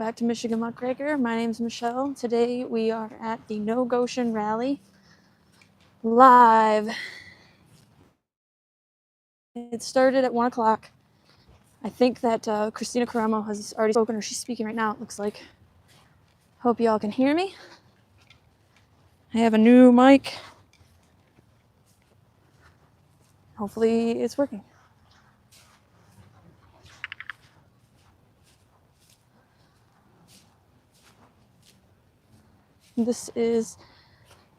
Back to Michigan Muckraker. My name's Michelle. Today we are at the No Gotion Rally live. It started at 1 o'clock. I think that Christina Caramo has already spoken, or she's speaking right now, it looks like. Hope y'all can hear me. I have a new mic. Hopefully it's working. This is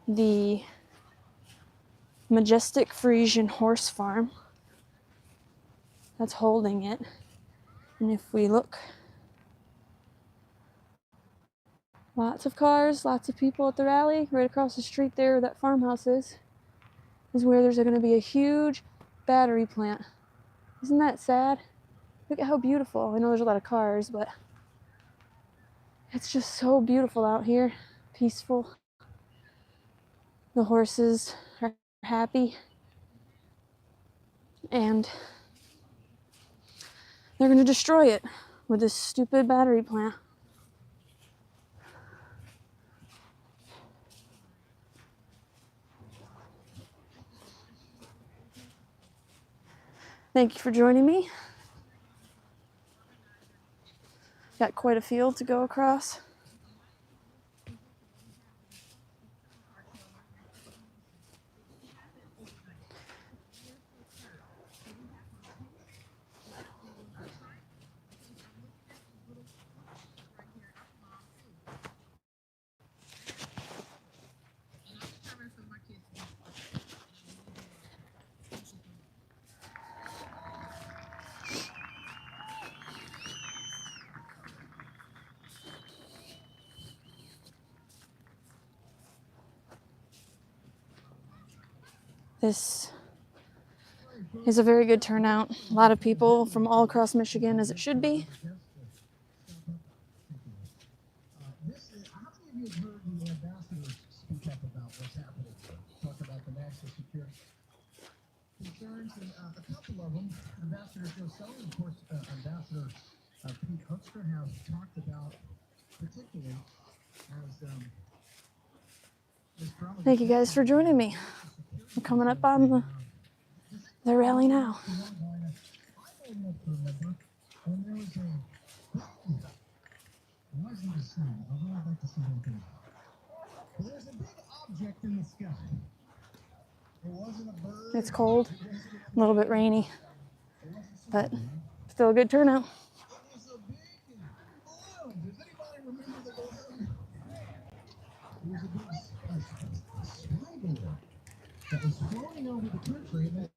the Majestic Frisian Horse Farm that's holding it. And if we look, lots of cars, lots of people at the rally. Right across the street there where that farmhouse is where there's going to be a huge battery plant. Isn't that sad? Look at how beautiful. I know there's a lot of cars, but it's just so beautiful out here. Peaceful. The horses are happy. And they're going to destroy it with this stupid battery plant. Thank you for joining me. Got quite a field to go across. This is a very good turnout. A lot of people from all across Michigan, as it should be. How many of you have heard the ambassadors speak up about what's happening? Talk about the national security concerns, and a couple of them, Ambassador Joe Sullivan, of course, Ambassador Pete Hoekstra have talked about, particularly as Thank you guys for joining me. I'm coming up on the rally now. Wasn't the sun, although I'd like to see them come. There's a big object in the sky. It wasn't a bird. It's cold, a little bit rainy, but still a good turnout. It was a big balloon. Does anybody remember the balloon? It was a big spy balloon that was floating over the country, and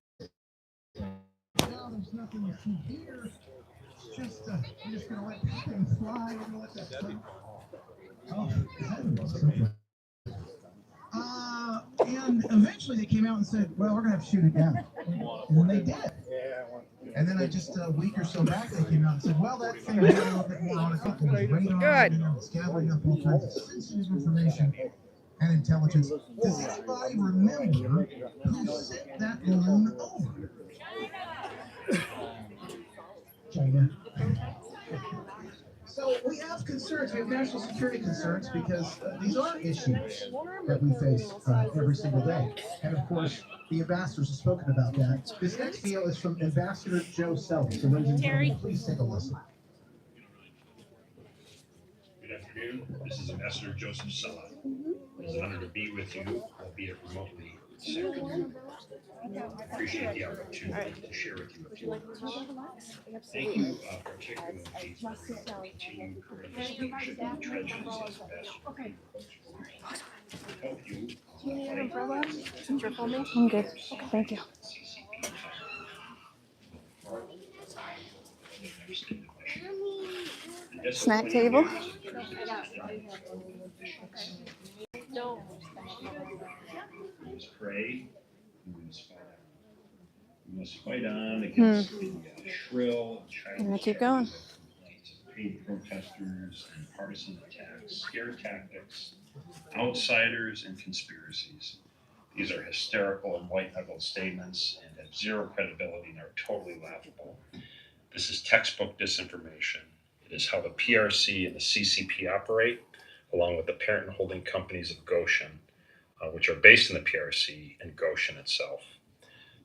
now there's nothing to see here. Just, we're just going to let that thing fly. We're going to let that thing. Oh, and eventually they came out and said, well, we're going to have to shoot it down. And then they did. And then just a week or so back, they came out and said, well, that thing had a little bit more on it. It was radar, it was gathering up all kinds of sensitive information and intelligence. Does anybody remember who sent that balloon over? China. So we have concerns. We have national security concerns because these are issues that we face every single day. And of course, the ambassadors have spoken about that. This next video is from Ambassador Joe Sullivan. So ladies and gentlemen, please take a listen. Good afternoon. This is Ambassador Joseph Sullivan. It's an honor to be with you, albeit remotely this afternoon. I appreciate the opportunity to share with you a few words. Thank you particularly for the continued participation in the trenches as ambassador. Hope you Do you need an umbrella since you're filming? I'm good. Okay, thank you. Snack table. We must pray. We must fight on. We must fight on against the shrill and childish I'm gonna keep going. complaints of paid protesters and partisan attacks, scare tactics, outsiders, and conspiracies. These are hysterical and white-knuckled statements and have zero credibility and are totally laughable. This is textbook disinformation, It is how the PRC and the CCP operate, along with the parent and holding companies of Gotion, which are based in the PRC and Gotion itself.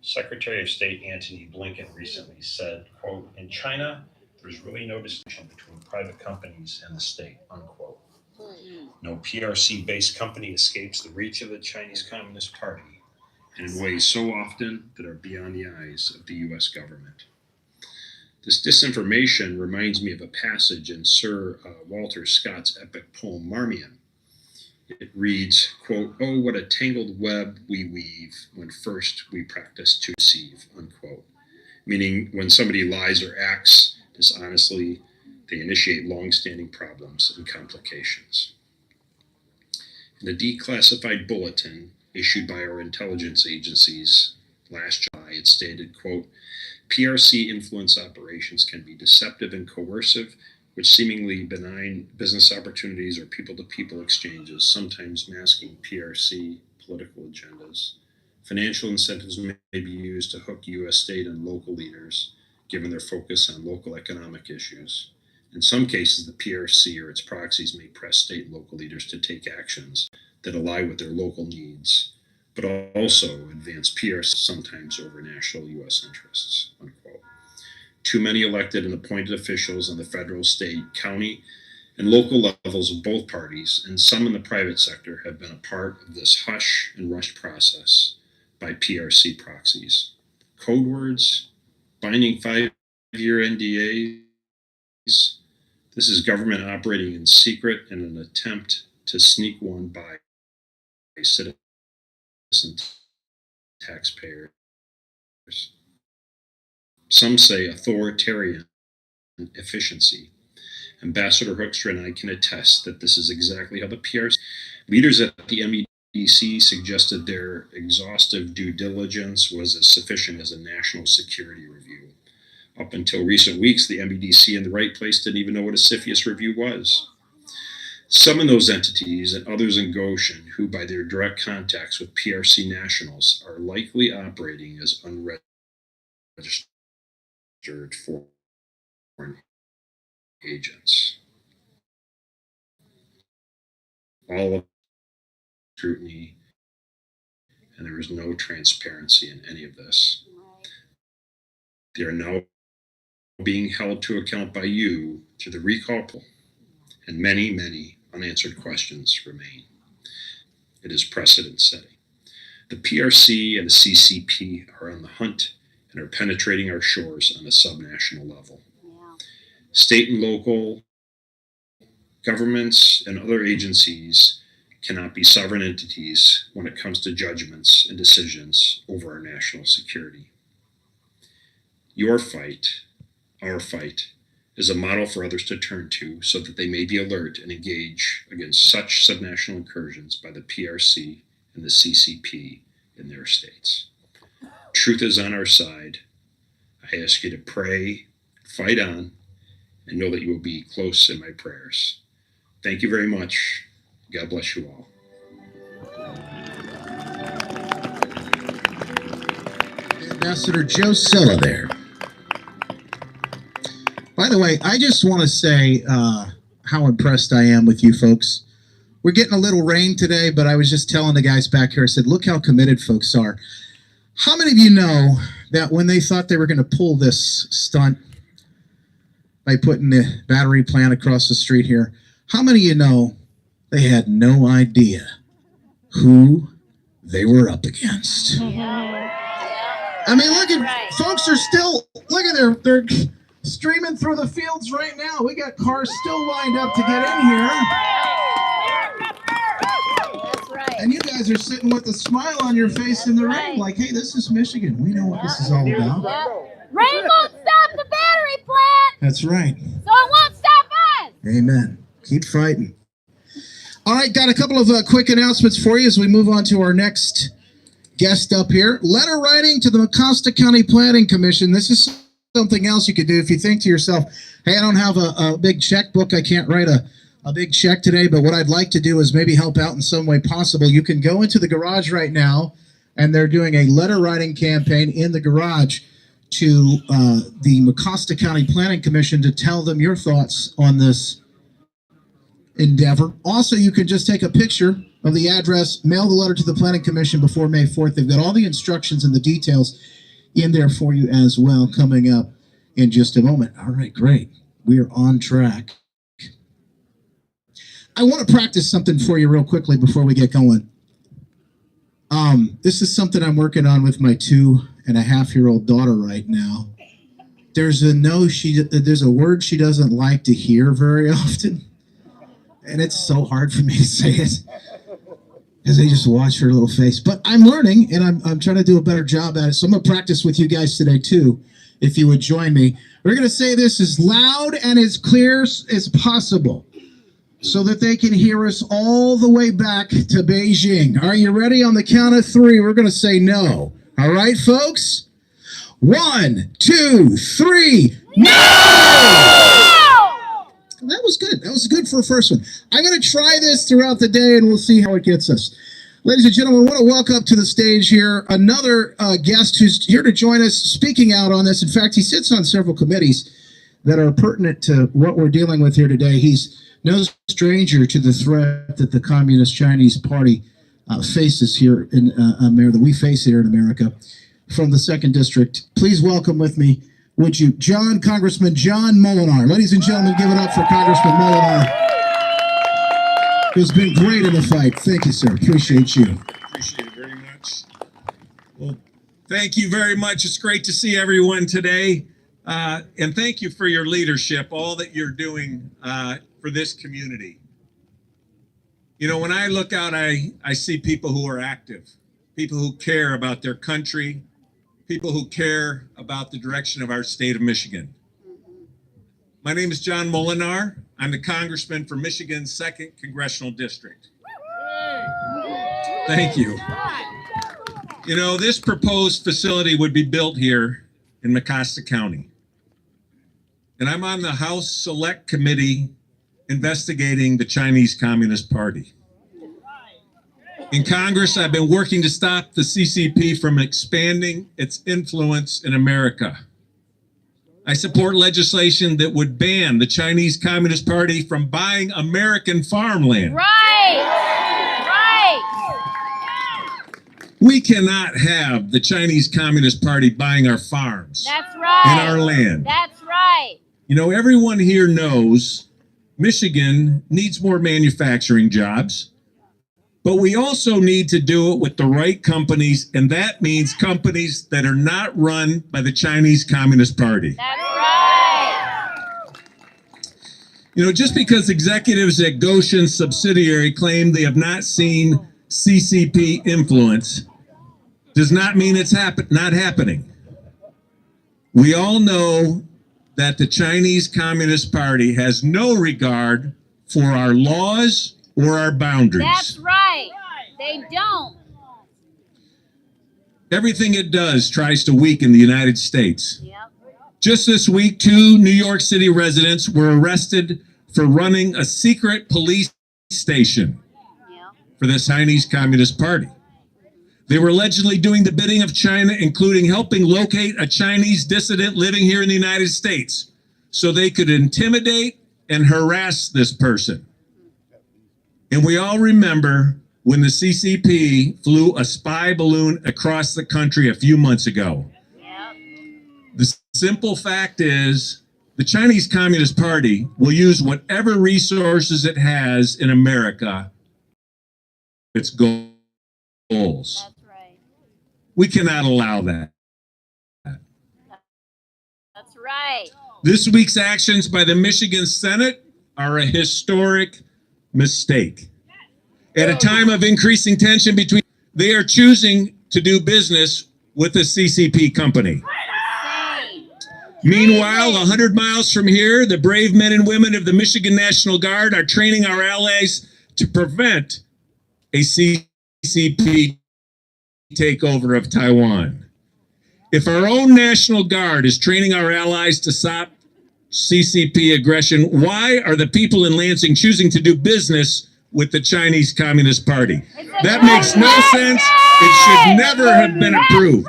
Secretary of State Antony Blinken recently said, quote, "In China, there's really no distinction between private companies and the state," unquote. No PRC-based company escapes the reach of the Chinese Communist Party, and in ways so often that are beyond the eyes of the US government. This disinformation reminds me of a passage in Sir Walter Scott's epic poem Marmion. It reads, quote, "Oh, what a tangled web we weave when first we practice to deceive," unquote. Meaning when somebody lies or acts dishonestly, they initiate long-standing problems and complications. In a declassified bulletin issued by our intelligence agencies last July, it stated, quote, "PRC influence operations can be deceptive and coercive, which seemingly benign business opportunities or people-to-people exchanges, sometimes masking PRC political agendas. Financial incentives may be used to hook U.S. state and local leaders, given their focus on local economic issues. In some cases, the PRC or its proxies may press state and local leaders to take actions that ally with their local needs, but also advance PRC sometimes over national U.S. interests," unquote. Too many elected and appointed officials on the federal, state, county, and local levels of both parties, and some in the private sector, have been a part of this hush and rush process by PRC proxies. Code words, binding 5-year NDAs. This is government operating in secret in an attempt to sneak one by citizens and taxpayers. Some say authoritarian efficiency. Ambassador Hoekstra and I can attest that this is exactly how the PRC leaders at the MEDC suggested their exhaustive due diligence was as sufficient as a national security review. Up until recent weeks, the MEDC in the right place didn't even know what a CFIUS review was. Some of those entities and others in Gotion, who by their direct contacts with PRC nationals are likely operating as unregistered foreign agents. All of scrutiny, and there is no transparency in any of this. They are now being held to account by you through the recall poll, and many, many unanswered questions remain. It is precedent setting. The PRC and the CCP are on the hunt and are penetrating our shores on a subnational level. State and local governments and other agencies cannot be sovereign entities when it comes to judgments and decisions over our national security. Your fight, our fight, is a model for others to turn to so that they may be alert and engage against such subnational incursions by the PRC and the CCP in their states. Truth is on our side. I ask you to pray, fight on, and know that you will be close in my prayers. Thank you very much. God bless you all. Ambassador Joe Sella there. By the way, I just want to say how impressed I am with you folks. We're getting a little rain today, but I was just telling the guys back here, I said, look how committed folks are. How many of you know that when they thought they were going to pull this stunt by putting the battery plant across the street here, how many of you know they had no idea who they were up against? I mean, look at, folks are still, look at they're streaming through the fields right now. We got cars still lined up to get in here. That's right. And you guys are sitting with a smile on your face in the rain, like, hey, this is Michigan. We know what this is all about. Rain won't stop the battery plant, That's right. so it won't stop us. Amen. Keep fighting. All right, got a couple of quick announcements for you as we move on to our next guest up here. Letter writing to the Mecosta County Planning Commission. This is something else you could do if you think to yourself, hey, I don't have a big checkbook. I can't write a big check today, but what I'd like to do is maybe help out in some way possible. You can go into the garage right now, and they're doing a letter writing campaign in the garage. to the Mecosta County Planning Commission to tell them your thoughts on this endeavor. Also, you can just take a picture of the address, mail the letter to the Planning Commission before May 4th. They've got all the instructions and the details in there for you as well, coming up in just a moment. All right, great. We are on track. I want to practice something for you real quickly before we get going. This is something I'm working on with my 2.5-year-old daughter right now. There's a word she doesn't like to hear very often, and it's so hard for me to say it because I just watch her little face. But I'm learning, and I'm trying to do a better job at it. So I'm gonna practice with you guys today too, if you would join me. We're gonna say this as loud and as clear as possible, so that they can hear us all the way back to Beijing. Are you ready? On the count of 3, we're going to say no. All right, folks? 1, 2, 3, no! That was good. That was good for a first one. I'm going to try this throughout the day, and we'll see how it gets us. Ladies and gentlemen, I want to welcome up to the stage here another guest who's here to join us, speaking out on this. In fact, he sits on several committees that are pertinent to what we're dealing with here today. He's no stranger to the threat that the Communist Chinese Party faces here in America, that we face here in America, from the 2nd District. Please welcome with me, would you, Congressman John Molinar. Ladies and gentlemen, give it up for Congressman Molinar, who's been great in the fight. Thank you, sir. Appreciate you. Appreciate it very much. Well, thank you very much. It's great to see everyone today. And thank you for your leadership, all that you're doing for this community. You know, when I look out, I see people who are active, people who care about their country, people who care about the direction of our state of Michigan. My name is John Molinar. I'm the congressman for Michigan's 2nd Congressional District. Thank you. You know, this proposed facility would be built here in Mecosta County. And I'm on the House Select Committee investigating the Chinese Communist Party. In Congress, I've been working to stop the CCP from expanding its influence in America. I support legislation that would ban the Chinese Communist Party from buying American farmland. Right! We cannot have the Chinese Communist Party buying our farms. That's right. And our land. That's right. You know, everyone here knows Michigan needs more manufacturing jobs, but we also need to do it with the right companies, and that means companies that are not run by the Chinese Communist Party. That's right. You know, just because executives at Gotion subsidiary claim they have not seen CCP influence does not mean it's not happening. We all know that the Chinese Communist Party has no regard for our laws or our boundaries. That's right. They don't. Everything it does tries to weaken the United States. Yep. Just this week, 2 New York City residents were arrested for running a secret police station for the Chinese Communist Party. They were allegedly doing the bidding of China, including helping locate a Chinese dissident living here in the United States so they could intimidate and harass this person. And we all remember when the CCP flew a spy balloon across the country a few months ago. Yep. The simple fact is the Chinese Communist Party will use whatever resources it has in America for its goals. That's right. We cannot allow that. That's right. This week's actions by the Michigan Senate are a historic mistake. At a time of increasing tension between, they are choosing to do business with a CCP company. Meanwhile, 100 miles from here, the brave men and women of the Michigan National Guard are training our allies to prevent a CCP takeover of Taiwan. If our own National Guard is training our allies to stop CCP aggression, why are the people in Lansing choosing to do business with the Chinese Communist Party? That makes no sense. It should never have been approved.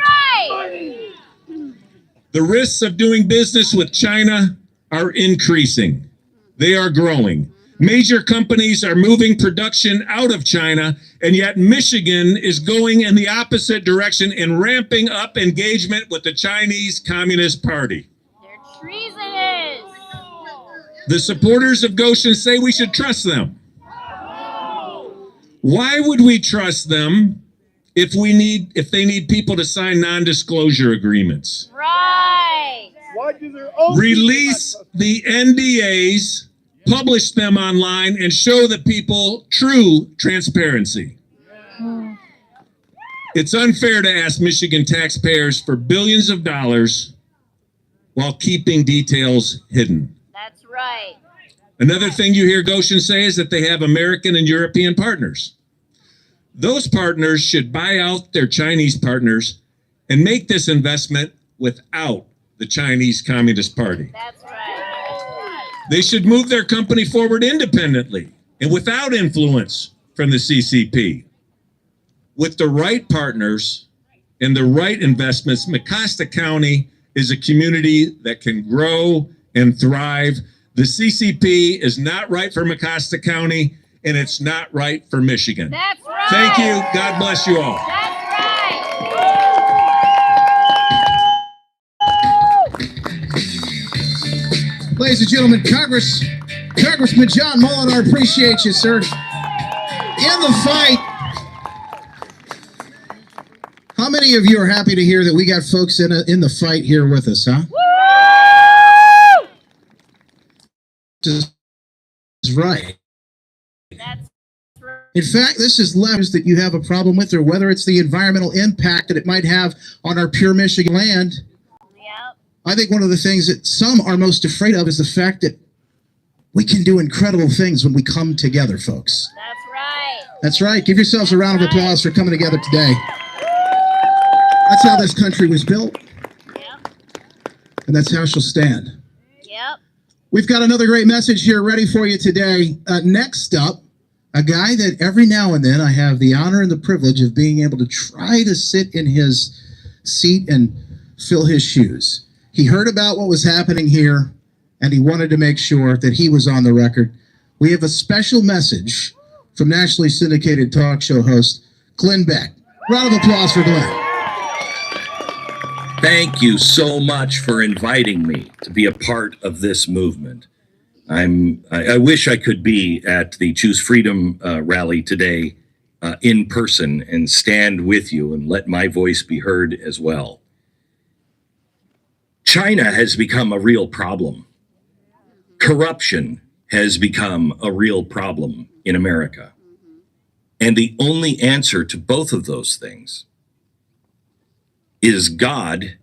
The risks of doing business with China are increasing. They are growing. Major companies are moving production out of China, and yet Michigan is going in the opposite direction and ramping up engagement with the Chinese Communist Party. They're treasonous. The supporters of Gotion say we should trust them. Why would we trust them if they need people to sign non-disclosure agreements? Right. Release the NDAs, publish them online, and show the people true transparency. It's unfair to ask Michigan taxpayers for billions of dollars while keeping details hidden. That's right. Another thing you hear Gotion say is that they have American and European partners. Those partners should buy out their Chinese partners and make this investment without the Chinese Communist Party. That's right. They should move their company forward independently and without influence from the CCP. With the right partners and the right investments, Mecosta County is a community that can grow and thrive. The CCP is not right for Mecosta County, and it's not right for Michigan. That's right. Thank you. God bless you all. That's right. Ladies and gentlemen, Congressman John Mullen, I appreciate you, sir. In the fight. How many of you are happy to hear that we got folks in the fight here with us, huh? Woo! This is right. That's right. In fact, this is levers that you have a problem with, or whether it's the environmental impact that it might have on our pure Michigan land. Yep. I think one of the things that some are most afraid of is the fact that we can do incredible things when we come together, folks. That's right. That's right. Give yourselves a round of applause for coming together today. That's how this country was built, Yep. and that's how she'll stand. Yep. We've got another great message here ready for you today. Next up, a guy that every now and then I have the honor and the privilege of being able to try to sit in his seat and fill his shoes. He heard about what was happening here, and he wanted to make sure that he was on the record. We have a special message from nationally syndicated talk show host Glenn Beck. Round of applause for Glenn. Thank you so much for inviting me to be a part of this movement. I wish I could be at the Choose Freedom rally today in person and stand with you and let my voice be heard as well. China has become a real problem. Corruption has become a real problem in America. And the only answer to both of those things is God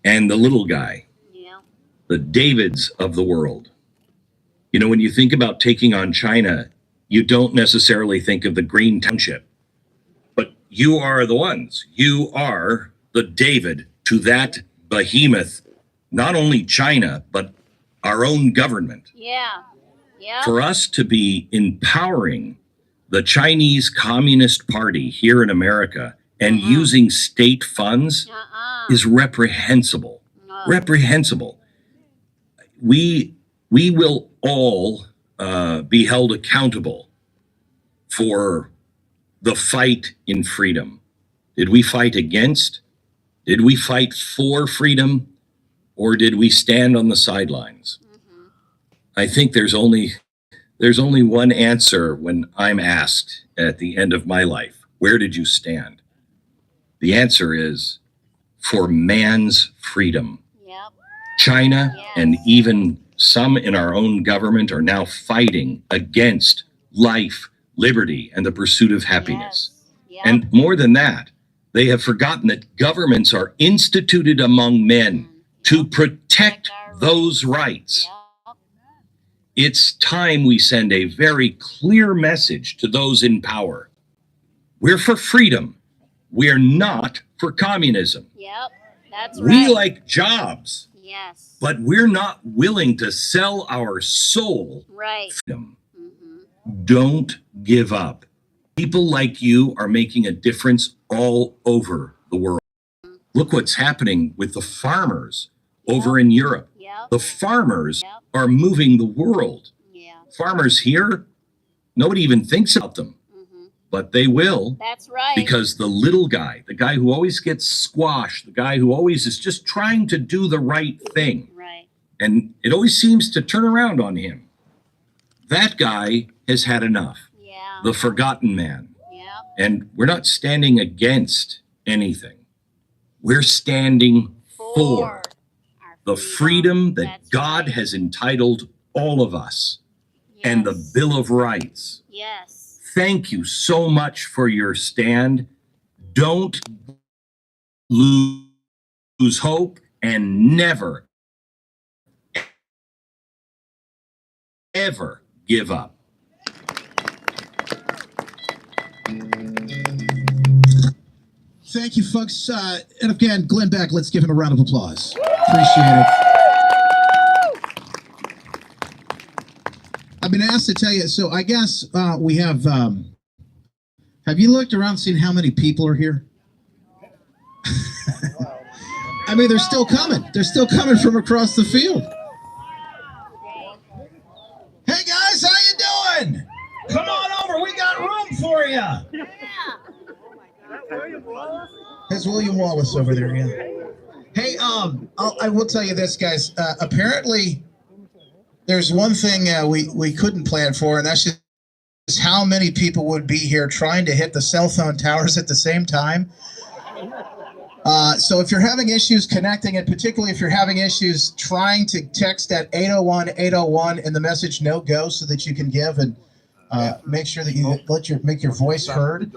and the little guy, Yeah. the Davids of the world. You know, when you think about taking on China, you don't necessarily think of the Green Township, but you are the ones. You are the David to that behemoth, not only China, but our own government. Yeah. Yeah. For us to be empowering the Chinese Communist Party here in America and using state funds is reprehensible. Reprehensible. We will all be held accountable for the fight in freedom. Did we fight against? Did we fight for freedom? Or did we stand on the sidelines? I think there's only one answer when I'm asked at the end of my life, where did you stand? The answer is for man's freedom. Yep. China Yes. and even some in our own government are now fighting against life, liberty, and the pursuit of happiness. Yes. Yep. And more than that, they have forgotten that governments are instituted among men to protect those rights. Yep. It's time we send a very clear message to those in power. We're for freedom. We're not for communism. Yep. That's right. We like jobs, Yes. but we're not willing to sell our soul Right. for freedom. Don't give up. People like you are making a difference all over the world. Look what's happening with the farmers over in Europe. Yep. The farmers Yep. are moving the world. Yeah. Farmers here, nobody even thinks about them, but they will. That's right. Because the little guy, the guy who always gets squashed, the guy who always is just trying to do the right thing, Right. and it always seems to turn around on him. That guy has had enough. Yeah. The forgotten man. Yeah. And we're not standing against anything. We're standing for our the freedom that That's God right. has entitled all of us and the Yes. Bill of Rights. Yes. Thank you so much for your stand. Don't lose hope and never, ever give up. Thank you, folks. And again, Glenn Beck, let's give him a round of applause. Appreciate it. I've been asked to tell you, so I guess we have you looked around and seen how many people are here? I mean, they're still coming. They're still coming from across the field. Hey, guys, how you doing? Come on over. We got room for you. There's William Wallace over there, yeah. Hey, I will tell you this, guys. Apparently, there's one thing we couldn't plan for, and that's just how many people would be here trying to hit the cell phone towers at the same time. So if you're having issues connecting, and particularly if you're having issues trying to text at 801-801 and the message no go so that you can give and make sure that you make your voice heard,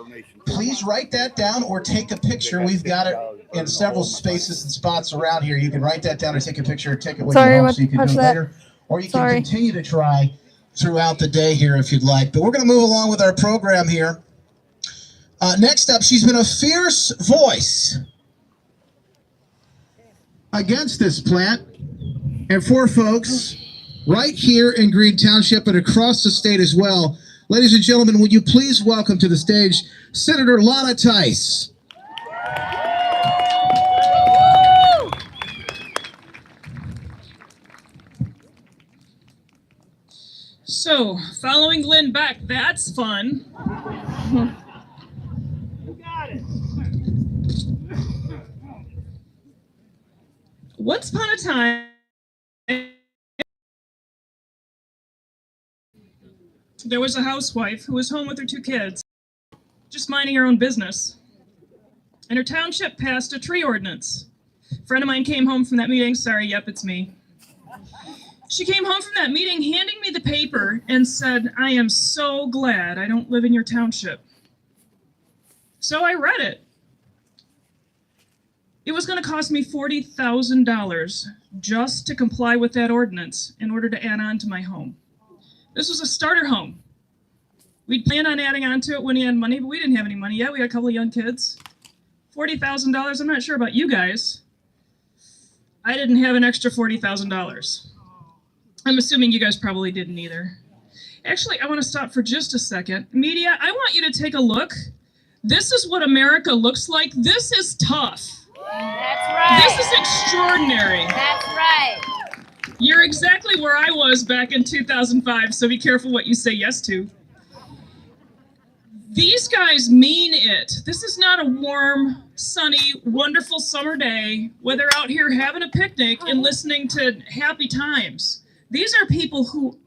please write that down or take a picture. We've got it in several spaces and spots around here. You can write that down or take a picture or take it with you home so you can do it later. Or you can continue to try throughout the day here if you'd like. But we're going to move along with our program here. Next up, she's been a fierce voice against this plant and for folks right here in Green Township and across the state as well. Ladies and gentlemen, would you please welcome to the stage Senator Lana Tice. So, following Glenn Beck, that's fun. Once upon a time, there was a housewife who was home with her 2 kids, just minding her own business. And her township passed a tree ordinance. A friend of mine came home from that meeting. Sorry, yep, it's me. She came home from that meeting handing me the paper and said, "I am so glad I don't live in your township." So I read it. It was going to cost me $40,000 just to comply with that ordinance in order to add on to my home. This was a starter home. We'd planned on adding on to it when he had money, but we didn't have any money yet. We had a couple of young kids. $40,000, I'm not sure about you guys. I didn't have an extra $40,000. I'm assuming you guys probably didn't either. Actually, I want to stop for just a second. Media, I want you to take a look. This is what America looks like. This is tough. That's right. This is extraordinary. That's right. You're exactly where I was back in 2005, so be careful what you say yes to. These guys mean it. This is not a warm, sunny, wonderful summer day where they're out here having a picnic and listening to happy times. These are people who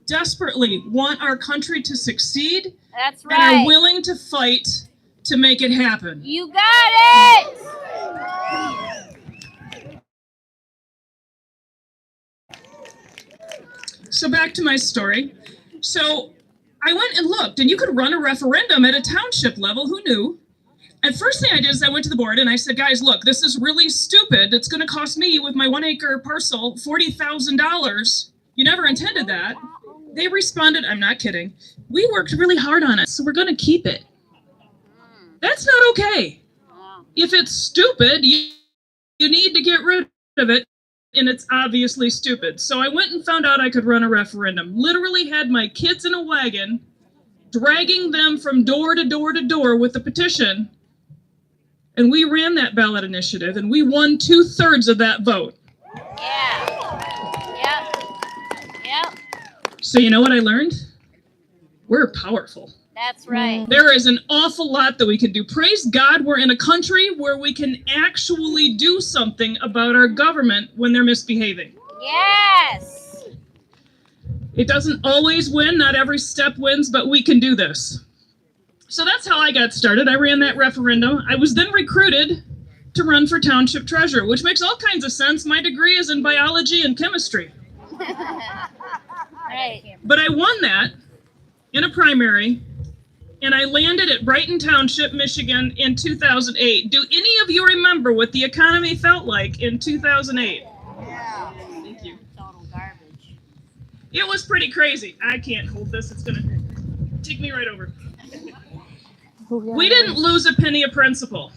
desperately want our country to succeed. That's right. And are willing to fight to make it happen. You got it! So back to my story. So I went and looked, and you could run a referendum at a township level. Who knew? And first thing I did is I went to the board and I said, "Guys, look, this is really stupid. It's going to cost me with my 1-acre parcel $40,000. You never intended that." They responded, "I'm not kidding. We worked really hard on it, so we're going to keep it." That's not okay. If it's stupid, you need to get rid of it, and it's obviously stupid. So I went and found out I could run a referendum. Literally had my kids in a wagon, dragging them from door to door to door with the petition, and we ran that ballot initiative, and we won 2/3 of that vote. Yeah. Yep. Yep. So you know what I learned? We're powerful. That's right. There is an awful lot that we can do. Praise God, we're in a country where we can actually do something about our government when they're misbehaving. Yes. It doesn't always win, not every step wins, but we can do this. So that's how I got started. I ran that referendum. I was then recruited to run for township treasurer, which makes all kinds of sense. My degree is in biology and chemistry. Right. But I won that in a primary, and I landed at Brighton Township, Michigan in 2008. Do any of you remember what the economy felt like in 2008? Yeah. Thank you. Total garbage. It was pretty crazy. I can't hold this. It's going to take me right over. Oh, yeah. We didn't lose a penny of principal.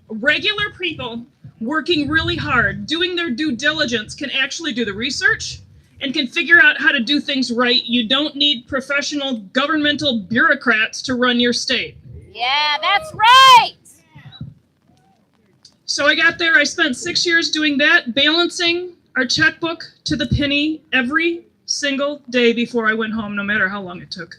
Regular people working really hard, doing their due diligence, can actually do the research and can figure out how to do things right. You don't need professional governmental bureaucrats to run your state. Yeah, that's right. So I got there. I spent 6 years doing that, balancing our checkbook to the penny every single day before I went home, no matter how long it took.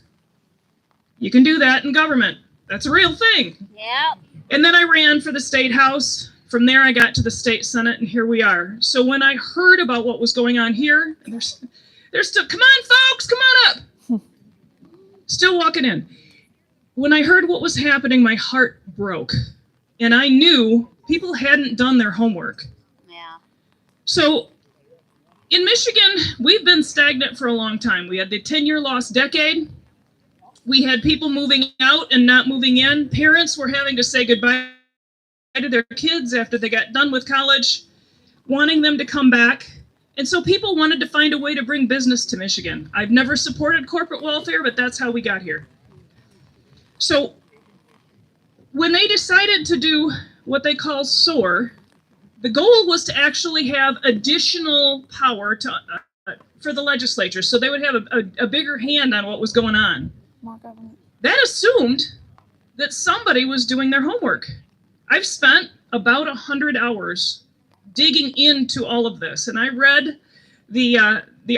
You can do that in government. That's a real thing. Yep. And then I ran for the state house. From there, I got to the state senate, and here we are. So when I heard about what was going on here, and there's still, come on, folks, come on up. Still walking in. When I heard what was happening, my heart broke. And I knew people hadn't done their homework. Yeah. So in Michigan, we've been stagnant for a long time. We had the 10-year lost decade. We had people moving out and not moving in. Parents were having to say goodbye to their kids after they got done with college, wanting them to come back. And so people wanted to find a way to bring business to Michigan. I've never supported corporate welfare, but that's how we got here. So when they decided to do what they call SOAR, the goal was to actually have additional power to, for the legislature, so they would have a bigger hand on what was going on. More government. That assumed that somebody was doing their homework. I've spent about 100 hours digging into all of this, and I read the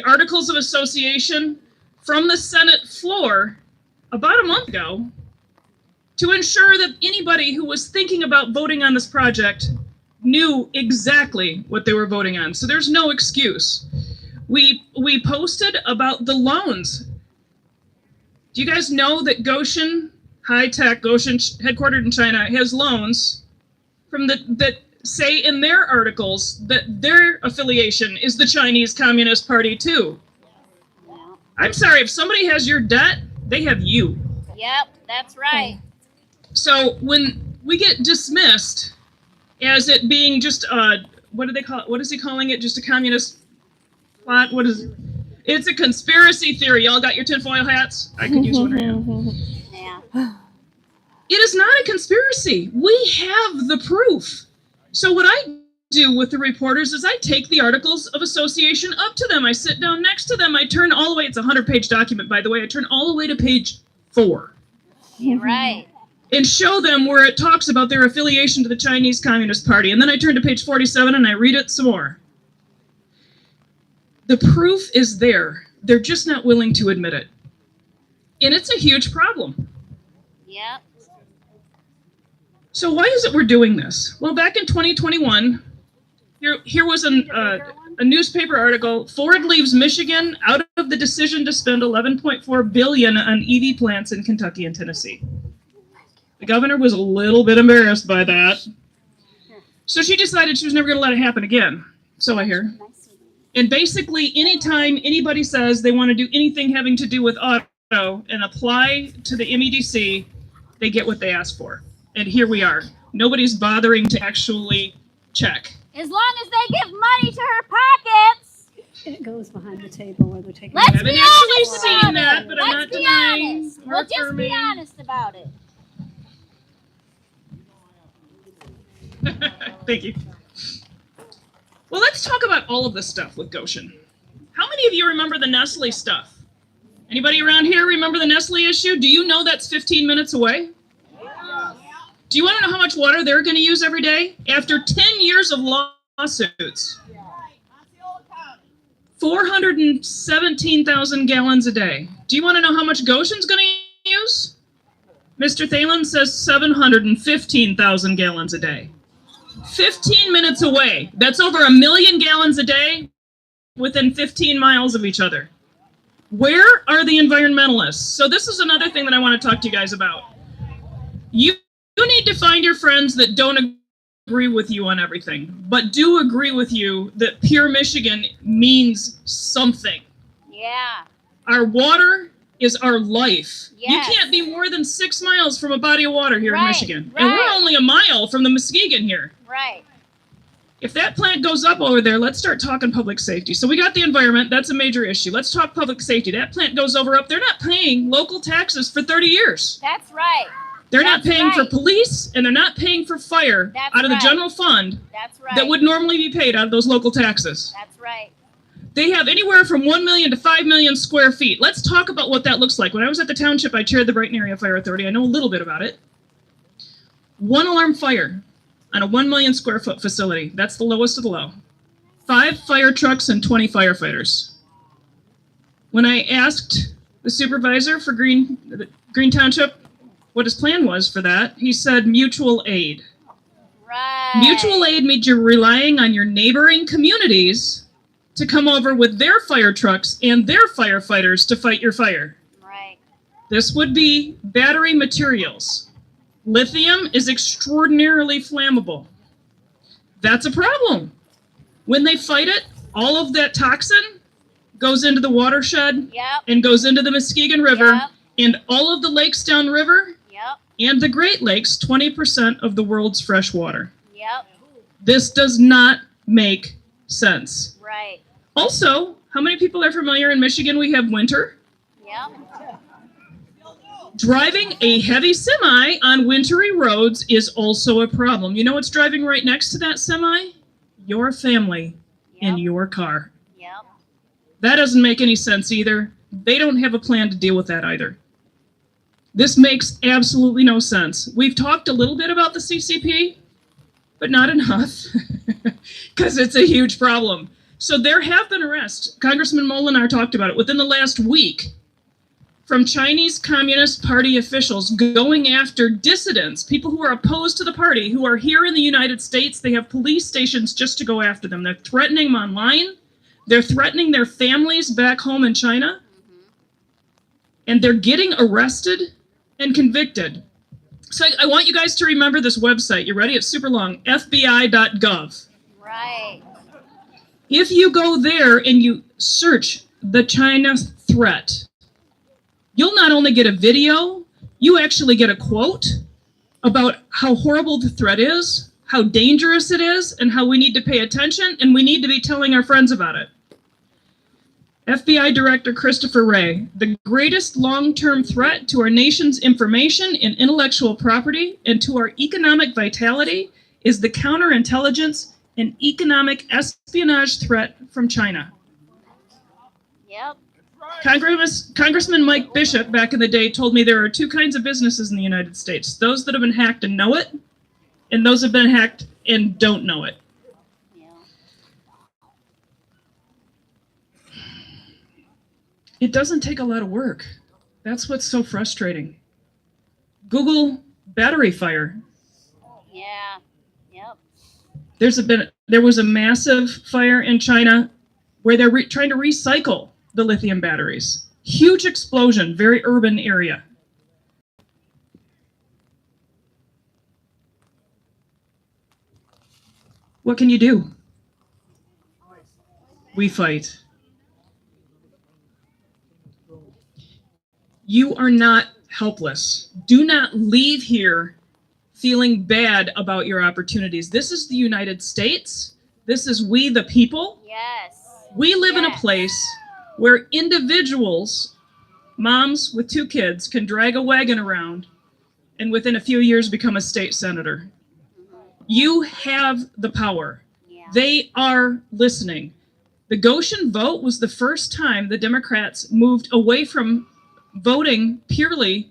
Articles of Association from the Senate floor about a month ago to ensure that anybody who was thinking about voting on this project knew exactly what they were voting on. So there's no excuse. We posted about the loans. Do you guys know that Gotion, high-tech, Gotion, headquartered in China, has loans from that say in their articles that their affiliation is the Chinese Communist Party too? I'm sorry, if somebody has your debt, they have you. Yep, that's right. So when we get dismissed as it being just what do they call it? What is he calling it? Just a communist plot? What is it? It's a conspiracy theory. Y'all got your tinfoil hats? I could use one right now. Yeah. It is not a conspiracy. We have the proof. So what I do with the reporters is I take the Articles of Association up to them. I sit down next to them. I turn all the way. It's a 100-page document, by the way. I turn all the way to page 4. You're right. And show them where it talks about their affiliation to the Chinese Communist Party. And then I turn to page 47 and I read it some more. The proof is there. They're just not willing to admit it. And it's a huge problem. Yep. So why is it we're doing this? Well, back in 2021, here was a newspaper article. Ford leaves Michigan out of the decision to spend $11.4 billion on EV plants in Kentucky and Tennessee. The governor was a little bit embarrassed by that. So she decided she was never going to let it happen again. So I hear. And basically, anytime anybody says they want to do anything having to do with auto and apply to the MEDC, they get what they ask for. And here we are. Nobody's bothering to actually check. As long as they give money to her pockets. It goes behind the table where they're taking. Let's I haven't be actually honest seen about that, it. but I'm not Let's be denying honest. or Well, just be affirming. honest about it. Thank you. Well, let's talk about all of this stuff with Gotion. How many of you remember the Nestle stuff? Anybody around here remember the Nestle issue? Do you know that's 15 minutes away? Do you want to know how much water they're going to use every day? After 10 years of lawsuits. 417,000 gallons a day. Do you want to know how much Goshen's going to use? Mr. Thalen says 715,000 gallons a day. 15 minutes away. That's over 1 million gallons a day within 15 miles of each other. Where are the environmentalists? So this is another thing that I want to talk to you guys about. You need to find your friends that don't agree with you on everything, but do agree with you that Pure Michigan means something. Yeah. Our water is our life. Yes. You can't be more than 6 miles from a body of water here in Right, Michigan. right. And we're only a mile from the Muskegon here. Right. If that plant goes up over there, let's start talking public safety. So we got the environment, that's a major issue. Let's talk public safety. That plant goes over up, they're not paying local taxes for 30 years. That's right. They're not That's paying for right. police, and they're not paying for fire That's out of the right. general fund That's right. that would normally be paid out of those local taxes. That's right. They have anywhere from 1 million to 5 million square feet. Let's talk about what that looks like. When I was at the Township, I chaired the Brighton Area Fire Authority. I know a little bit about it. 1 alarm fire on a 1 million square foot facility. That's the lowest of the low. 5 fire trucks and 20 firefighters. When I asked the supervisor for Green Township what his plan was for that, he said mutual aid. Right. Mutual aid means you're relying on your neighboring communities to come over with their fire trucks and their firefighters to fight your fire. Right. This would be battery materials. Lithium is extraordinarily flammable. That's a problem. When they fight it, all of that toxin goes into the watershed Yep. and goes into the Muskegon River Yep. and all of the lakes downriver Yep. and the Great Lakes, 20% of the world's fresh water. Yep. This does not make sense. Right. Also, how many people are familiar in Michigan we have winter? Yep. Driving a heavy semi on wintry roads is also a problem. You know what's driving right next to that semi? Your family in Yep. your car. Yep. That doesn't make any sense either. They don't have a plan to deal with that either. This makes absolutely no sense. We've talked a little bit about the CCP, but not enough, because it's a huge problem. So there have been arrests. Congressman Molinar talked about it within the last week from Chinese Communist Party officials going after dissidents, people who are opposed to the party, who are here in the United States. They have police stations just to go after them. They're threatening them online. They're threatening their families back home in China. And they're getting arrested and convicted. So I want you guys to remember this website. You ready? It's super long. FBI.gov. Right. If you go there and you search the China threat, you'll not only get a video, you actually get a quote about how horrible the threat is, how dangerous it is, and how we need to pay attention, and we need to be telling our friends about it. FBI Director Christopher Wray, the greatest long-term threat to our nation's information and intellectual property and to our economic vitality is the counterintelligence and economic espionage threat from China. Yep. Congressman Mike Bishop back in the day told me there are 2 kinds of businesses in the United States: those that have been hacked and know it, and those that have been hacked and don't know it. Yeah. It doesn't take a lot of work. That's what's so frustrating. Google battery fire. Yeah. Yep. There was a massive fire in China where they're trying to recycle the lithium batteries. Huge explosion, very urban area. What can you do? We fight. You are not helpless. Do not leave here feeling bad about your opportunities. This is the United States. This is we the people. Yes. We live in a Yes. place where individuals, moms with 2 kids, can drag a wagon around and within a few years become a state senator. You have the power. Yeah. They are listening. The Gotion vote was the first time the Democrats moved away from voting purely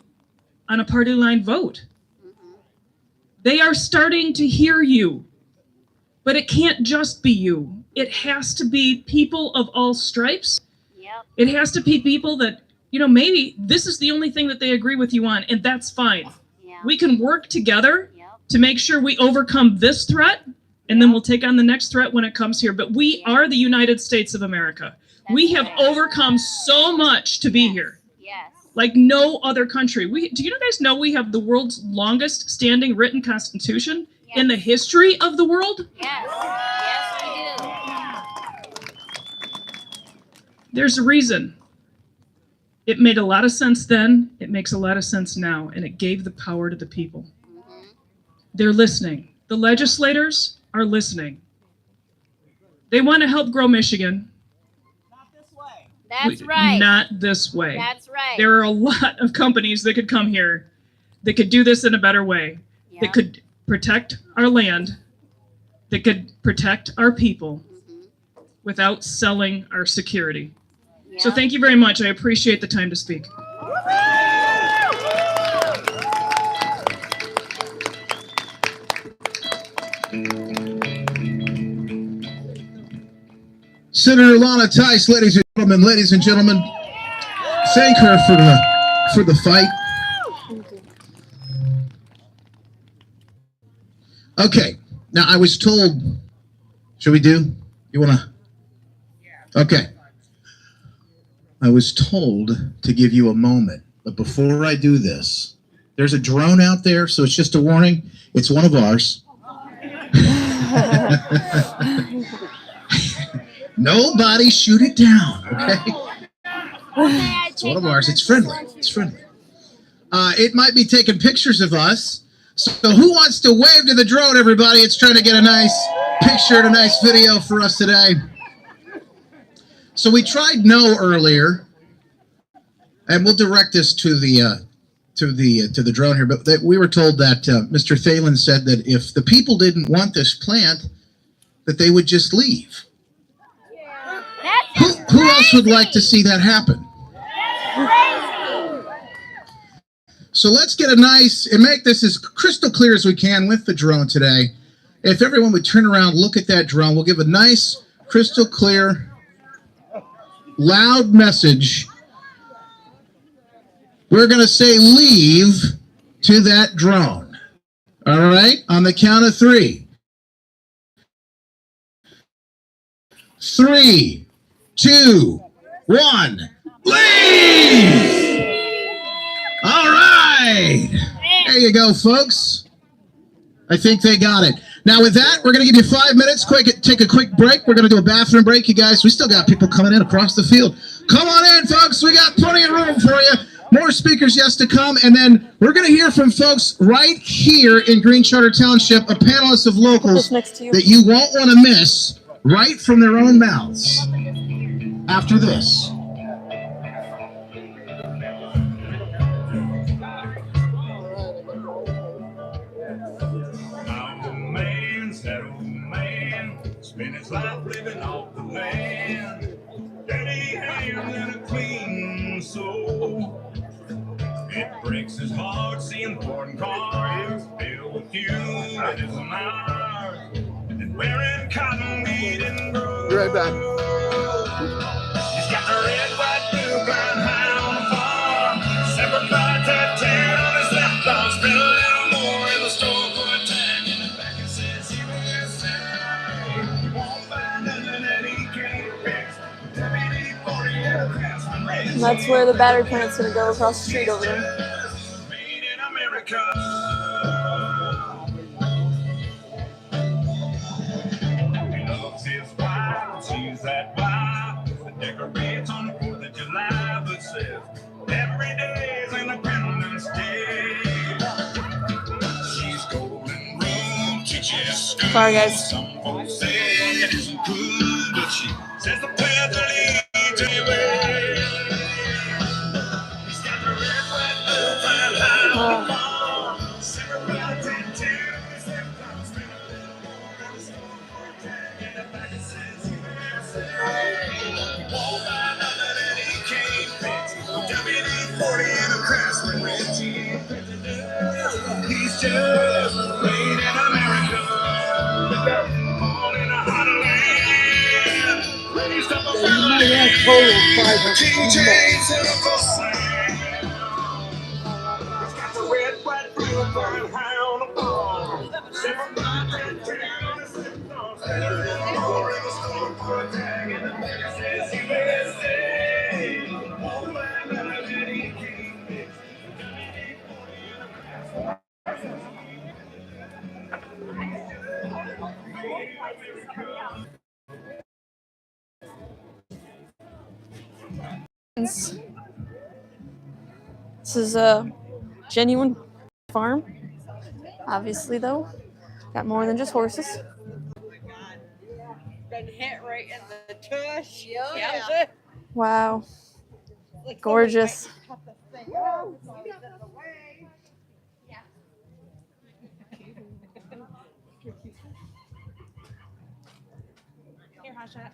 on a party line vote. They are starting to hear you, but it can't just be you. it has to be people of all stripes. Yep. It has to be people that, you know, maybe this is the only thing that they agree with you on, and that's fine. Yeah. We can work together Yep. to make sure we overcome this threat, and then we'll take on the next threat when it comes here. But we are the United States of America. We have overcome so much to be here. Yes. Like no other country. Do you guys know we have the world's longest standing written constitution in the history of the world? Yes. Yes, we do. There's a reason. It made a lot of sense then. It makes a lot of sense now. And it gave the power to the people. Mm-hmm. They're listening. The legislators are listening. They want to help grow Michigan. That's right. Not this way. That's right. There are a lot of companies that could come here that could do this in a better way, that could protect our land, that could protect our people without selling our security. So thank you very much. I appreciate the time to speak. Senator Lana Tice, ladies and gentlemen, thank her for the fight. Okay, now I was told, should we do? You wanna? Okay. I was told to give you a moment, but before I do this, there's a drone out there, so it's just a warning. It's one of ours. Nobody shoot it down, okay? It's one of ours. It's friendly. It's friendly. It might be taking pictures of us. So who wants to wave to the drone, everybody? It's trying to get a nice picture and a nice video for us today. So we tried no earlier, and we'll direct this to the drone here. But we were told that Mr. Thalen said that if the people didn't want this plant, that they would just leave. Who else would like to see that happen? So let's get a nice, and make this as crystal clear as we can with the drone today. If everyone would turn around, look at that drone, we'll give a nice, crystal clear, loud message. We're going to say leave to that drone. All right? On the count of 3. 3, 2, 1, leave! All right. There you go, folks. I think they got it. Now, with that, we're going to give you 5 minutes. Take a quick break. We're going to do a bathroom break, you guys. We still got people coming in across the field. Come on in, folks. We got plenty of room for you. More speakers, yes, to come. And then we're going to hear from folks right here in Green Charter Township, a panelist of locals that you won't want to miss, right from their own mouths. After this. Spend his life living off the land. Dirty hands and a clean soul. It breaks his heart seeing foreign cars filled with fuel that isn't ours. And wearing cotton weed and grows. Right back. He's got the red, white, blue, brown high on the farm. Separate by tattoo on his left arm. Spend a little more in the store for a tag. In the back it says USA. And that's where the battery plant's going to go, across the street over there. Made in America. He loves his wife, she's that wife that decorates on the 4th of July, but says every day is Independence Day. She's golden room to just Sorry, guys. some folks say it isn't good, but she says the pledge leads anyway. He's got the red, white, blue, brown high on the farm. Separate by tattoo, his left arm spin a little more in the store for a tag. In the back it says USA. He won't buy nothing that he can't fix. WD-40 and a Craftsman wrench. He ain't fixing it. He's just made in America. Born in a hot land. that total 500. King James and Uncle Sam. It's got the red, white, blue, and greyhound upon. 7 miles and 10 hours and more in the store for a tag and the back says USA. Oh, my God, did he keep it? This is a genuine farm. Obviously, though, got more than just horses. Been hit right in the tush. Yeah. Wow, gorgeous. Here, Hotshot.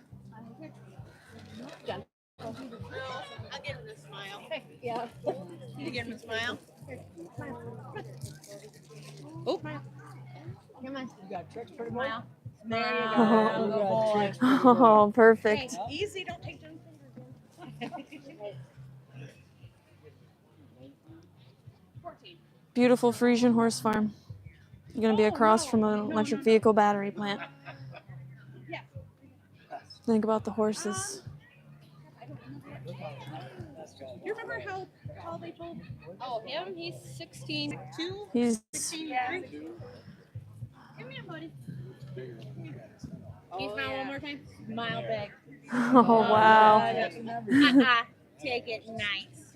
I'll give him a smile. Yeah. You give him a smile? Oh, smile. Come on. You got tricks pretty much? Smile. There you go. Oh. Good boy. Oh, perfect. Hey, easy. Don't take them fingers in. 14. Beautiful Frisian horse farm. You're going to be across from an electric vehicle battery plant. Think about the horses. You remember how tall they told? Oh, him? He's 16. 2? He's 16? Come here, buddy. Can you smile one more time? Smile big. oh wow. Take it nice.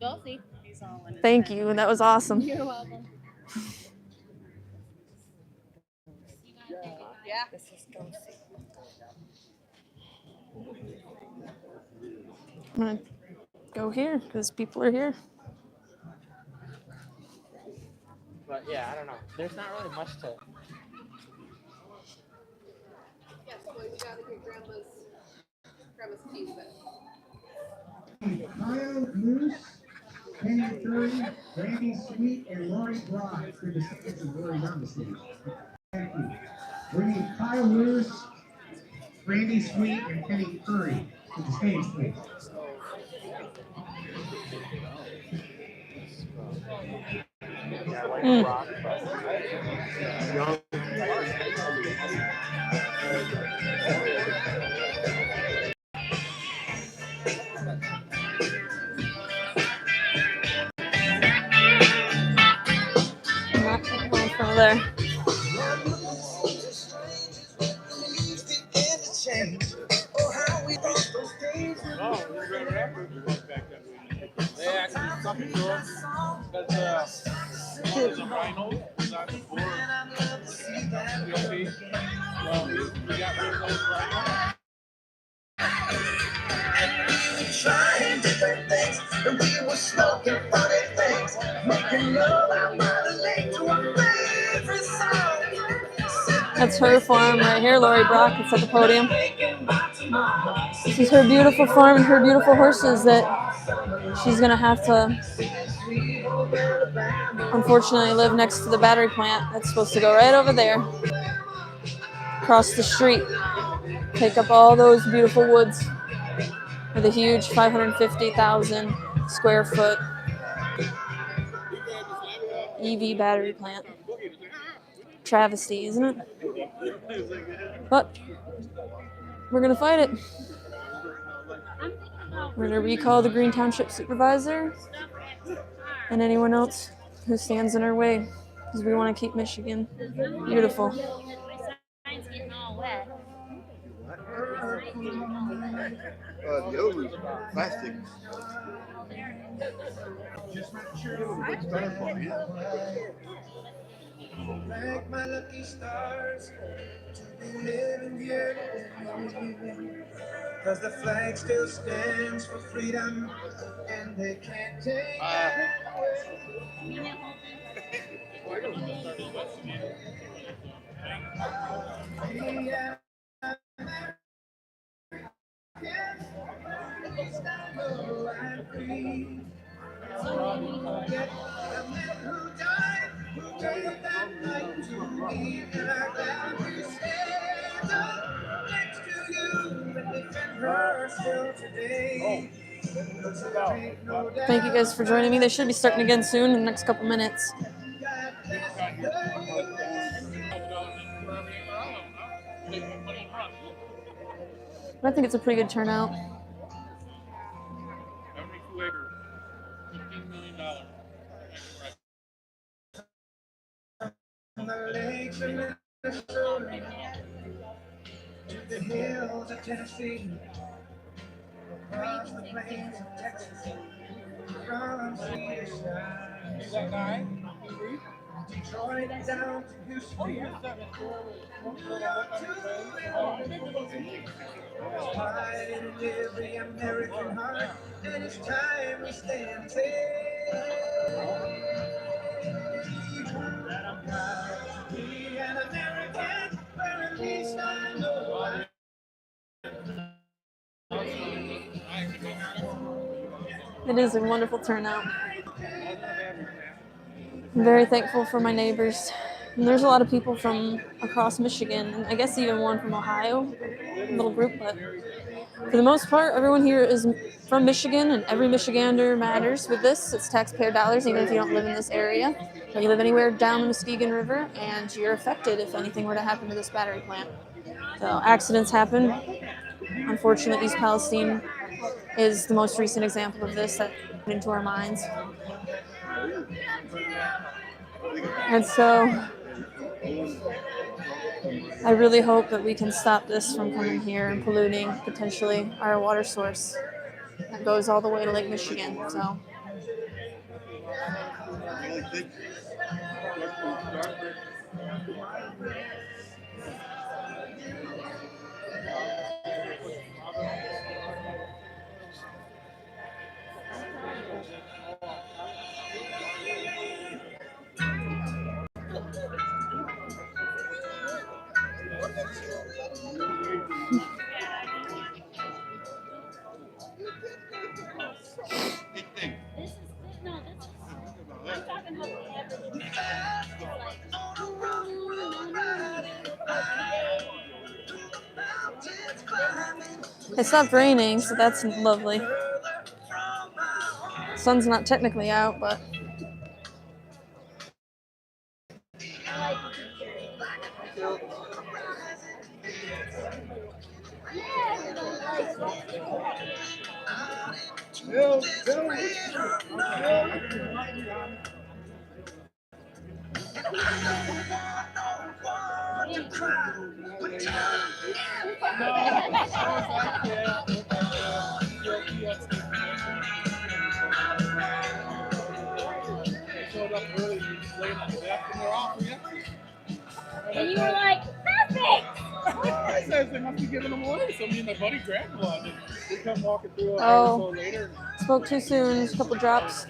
Josie. He's all in his Thank head. you. That was awesome. You're welcome. Yeah. This is Josie. I'm going to go here because people are here. But yeah, I don't know. There's not really much to. Yes, well, you gotta get grandma's piece of it. Kyle Moose, Penny Curry, Randy Sweet, and Lori Brock through the stage and Lori down the stage. Thank you. We need Kyle Moose, Randy Sweet, and Penny Curry to the stage, please. Over there. They actually stuck it to us because one of the rhinos was on the board. Well, we got rid of those rhinos. Trying different things, and we were smoking funny things, making love out by the lake to our favorite song. That's her farm right here, Lori Brock. It's at the podium. This is her beautiful farm and her beautiful horses that she's going to have to, unfortunately, live next to the battery plant. That's supposed to go right over there, across the street, take up all those beautiful woods with a huge 550,000 square foot EV battery plant. Travesty, isn't it? But we're going to fight it. We're going to recall the Green Township supervisor and anyone else who stands in our way because we want to keep Michigan beautiful. My sign's getting all wet. The other is plastic. Thank my lucky stars to be living here, cause the flag still stands for freedom and they can't take that away. Yeah. Who died, who Thank you guys for joining me. They should be starting again soon in the next couple minutes. I think it's a pretty good turnout. 72 acres, $15 million. The hills of Tennessee, across the plains of Texas, from sea to shine. Is that guy? Detroit down to Houston. Pride in every American heart, and it's time we stand that I'm proud to be an American, where at least I know I. It is a wonderful turnout. I'm very thankful for my neighbors. And there's a lot of people from across Michigan, and I guess even one from Ohio, a little group, but for the most part, everyone here is from Michigan, and every Michigander matters with this. It's taxpayer dollars, even if you don't live in this area, or you live anywhere down the Muskegon River, and you're affected if anything were to happen to this battery plant. So accidents happen. Unfortunately, East Palestine is the most recent example of this that put into our minds. And so I really hope that we can stop this from coming here and polluting potentially our water source that goes all the way to Lake Michigan. So it stopped raining, so that's lovely. The sun's not technically out, but And you were like, perfect! I said they must be giving them away. So me and my buddy grabbed one. And we come walking through a oh, later. spoke too soon. There's a couple drops.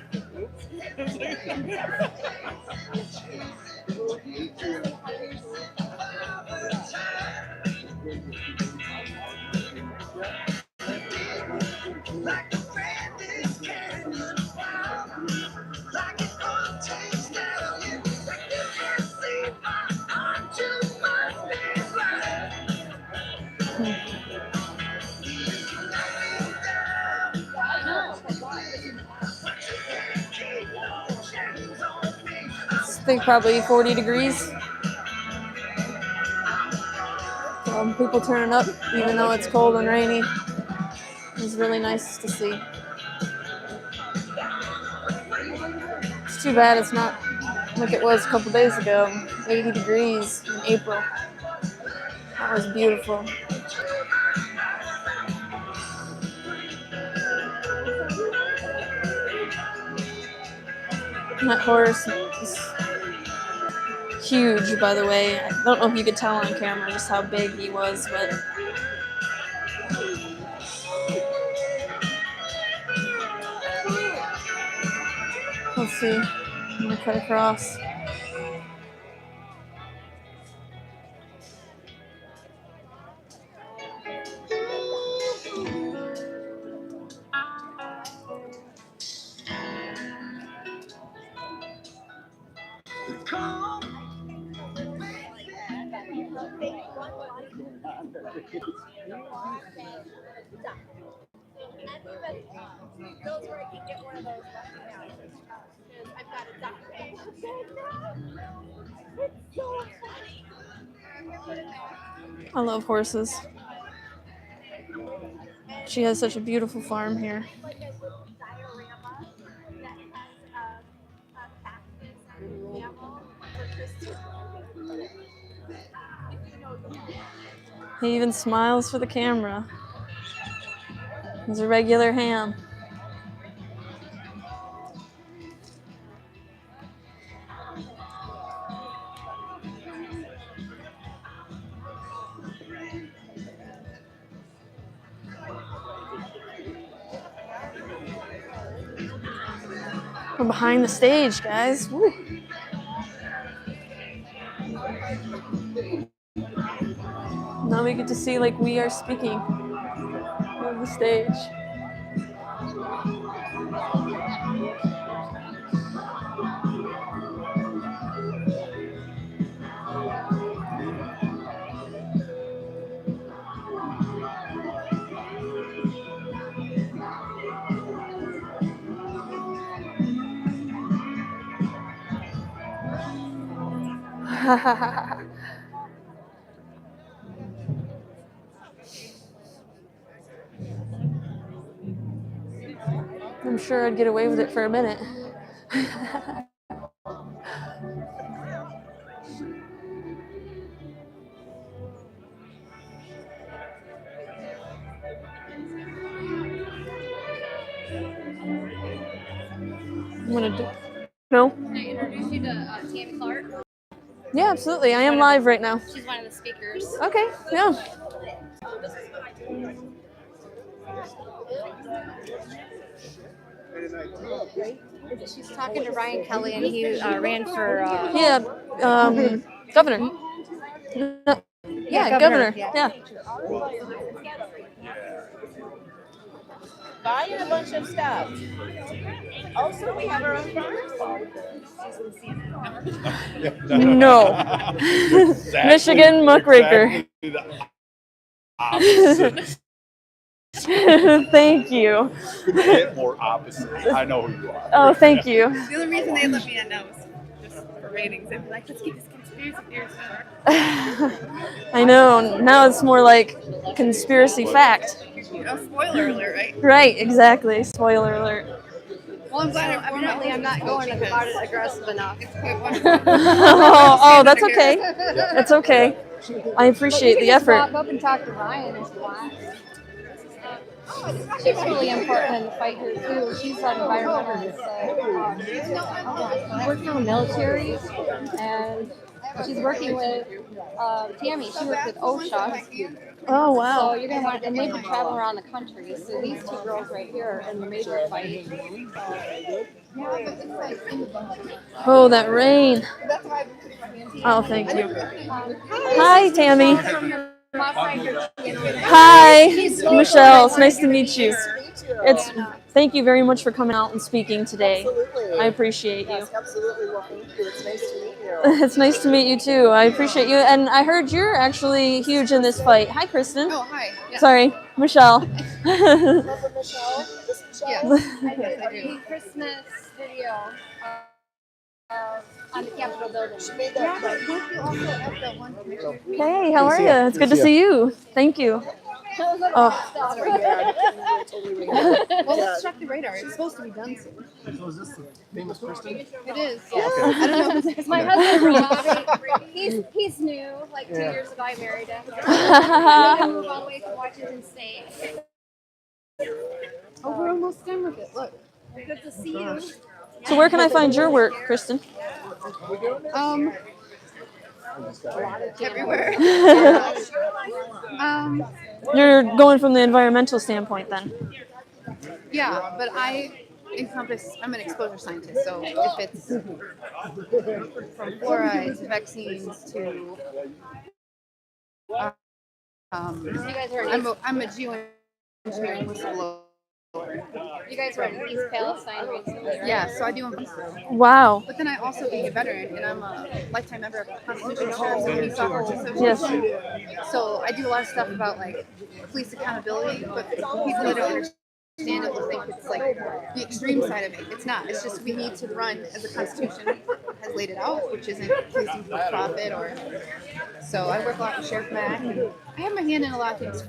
I think probably 40 degrees. People turning up, even though it's cold and rainy. It's really nice to see. It's too bad it's not like it was a couple days ago, 80 degrees in April. That was beautiful. That horse is huge, by the way. I don't know if you could tell on camera just how big he was, but let's see. I'm gonna cut across. Those where I can get one of those I've got a duck bag. It's so funny. I love horses. She has such a beautiful farm here. Like a little diorama that has a cactus and camel for Christmas. He even smiles for the camera. He's a regular ham. We're behind the stage, guys. Woo. Now we get to see like we are speaking on the stage. I'm sure I'd get away with it for a minute. I'm gonna do. No? Can I introduce you to Tammy Clark? Yeah, absolutely. I am live right now. She's one of the speakers. Okay, yeah. She's talking to Ryan Kelly, and he ran for Governor. Yeah, governor. Yeah. Buying a bunch of stuff. Also, we have our own farm. No. Michigan muckraker. Thank you. Get more opposite. I know who you are. Oh, thank you. The only reason they let me in now was just for ratings. They'd be like, let's keep this conspiracy theorist. I know. Now it's more like conspiracy fact. Spoiler alert, right? Right, exactly. Spoiler alert. Well, I'm glad evidently I'm not going about it aggressive enough. It's quite wonderful. Oh, that's okay. That's okay. I appreciate the effort. Walk up and talk to Ryan if you want. She's really important in the fight here too. She's an environmentalist. She works for the military, and she's working with Tammy. She works with OSHA. Oh wow! So you're gonna want, and they've been traveling around the country. So these two girls right here are in the major fight. Oh, that rain! Oh, thank you. Hi, Tammy. Hi, Michelle. It's nice to meet you. Thank you very much for coming out and speaking today. Absolutely. I appreciate you. Absolutely. Well, thank you. It's nice to meet you. It's nice to meet you too. I appreciate you. And I heard you're actually huge in this fight. Hi, Kristen. Oh, hi. Yeah. Sorry, Michelle. Remember Michelle? This Michelle? Yes, I do. Christmas video on the Capitol building. She made that Hey, how are you? It's good to see you. Thank you. Oh. Well, let's check the radar. It's supposed to be done soon. So is this the famous Kristen? It is. Yeah. I don't know. It's my husband. He's new. Like 2 years ago, I married him. I moved all the way to Washington State. Oh, we're almost done with it. Look. Good to see you. So where can I find your work, Kristen? Everywhere. You're going from the environmental standpoint then? Yeah, but I'm an exposure scientist, so if it's from fluoride to vaccines to I'm a geoengineering whistleblower. You guys were in East Palestine recently, right? Yeah, so I do. Wow. But then I also being a veteran, and I'm a lifetime member of the Constitutional Sheriffs and Peace Officers Yes. Association. So I do a lot of stuff about like police accountability, but people that don't understand it will think it's like the extreme side of it. It's not. It's just we need to run as the Constitution has laid it out, which isn't policing for profit or. So I work a lot with Sheriff Mack, and I have my hand in a lot of things.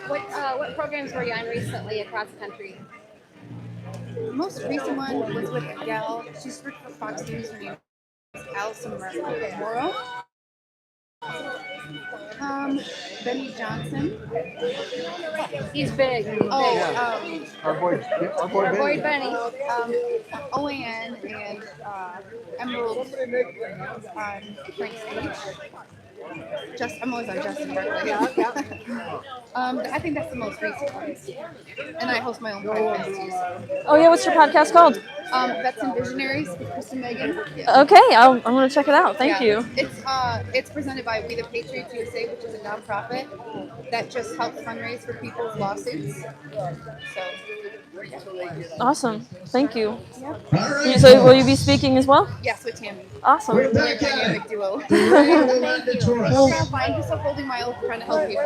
What programs were you on recently across the country? The most recent one was with a gal. She's worked for Fox News. Her name is Allison Morrow. Benny Johnson. He's big. Our boy Benny. OAN and Emerald on Frank Stage. I'm always on Justin Berkeley. I think that's the most recent one. And I host my own podcast too. So. Oh yeah, what's your podcast called? Vets and Visionaries with Kristen Megan. Yeah. Okay, I'm gonna check it out. Thank you. It's presented by We the Patriots USA, which is a nonprofit that just helps fundraise for people's lawsuits. So. Awesome. Thank you. Yep. So will you be speaking as well? Yes, with Tammy. Awesome. We're a dynamic duo. I'm just upholding my oath trying to help people.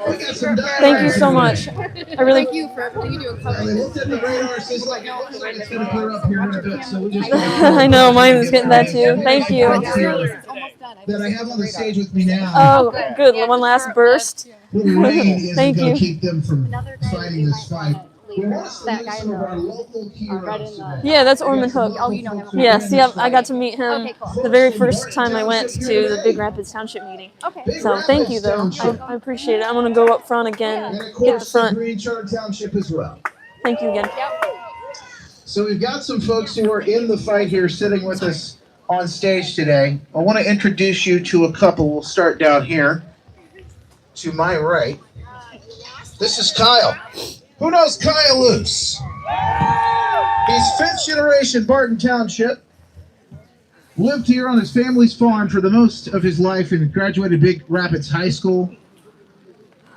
Thank you so much. I really thank you for everything you do in covering this. I know, mine is getting that too. Thank you. That I have on the stage with me now. Oh, good. One last burst. Little rain isn't Thank going you. to keep them from fighting this fight. We want to salute some of our local heroes. Yeah, that's Orman Hook. Oh, you know him. Yes, yep. I got to meet him Okay, cool. the very first time I went to the Big Rapids Township meeting. Okay. So thank you, though. I appreciate it. I'm going to go up front again And of and get the course, the front. Green Charter Township as well. Thank you again. So we've got some folks who are in the fight here sitting with us on stage today. I want to introduce you to a couple. We'll start down here to my right. This is Kyle. Who knows Kyle Luce? He's fifth generation Barton Township. Lived here on his family's farm for the most of his life and graduated Big Rapids High School.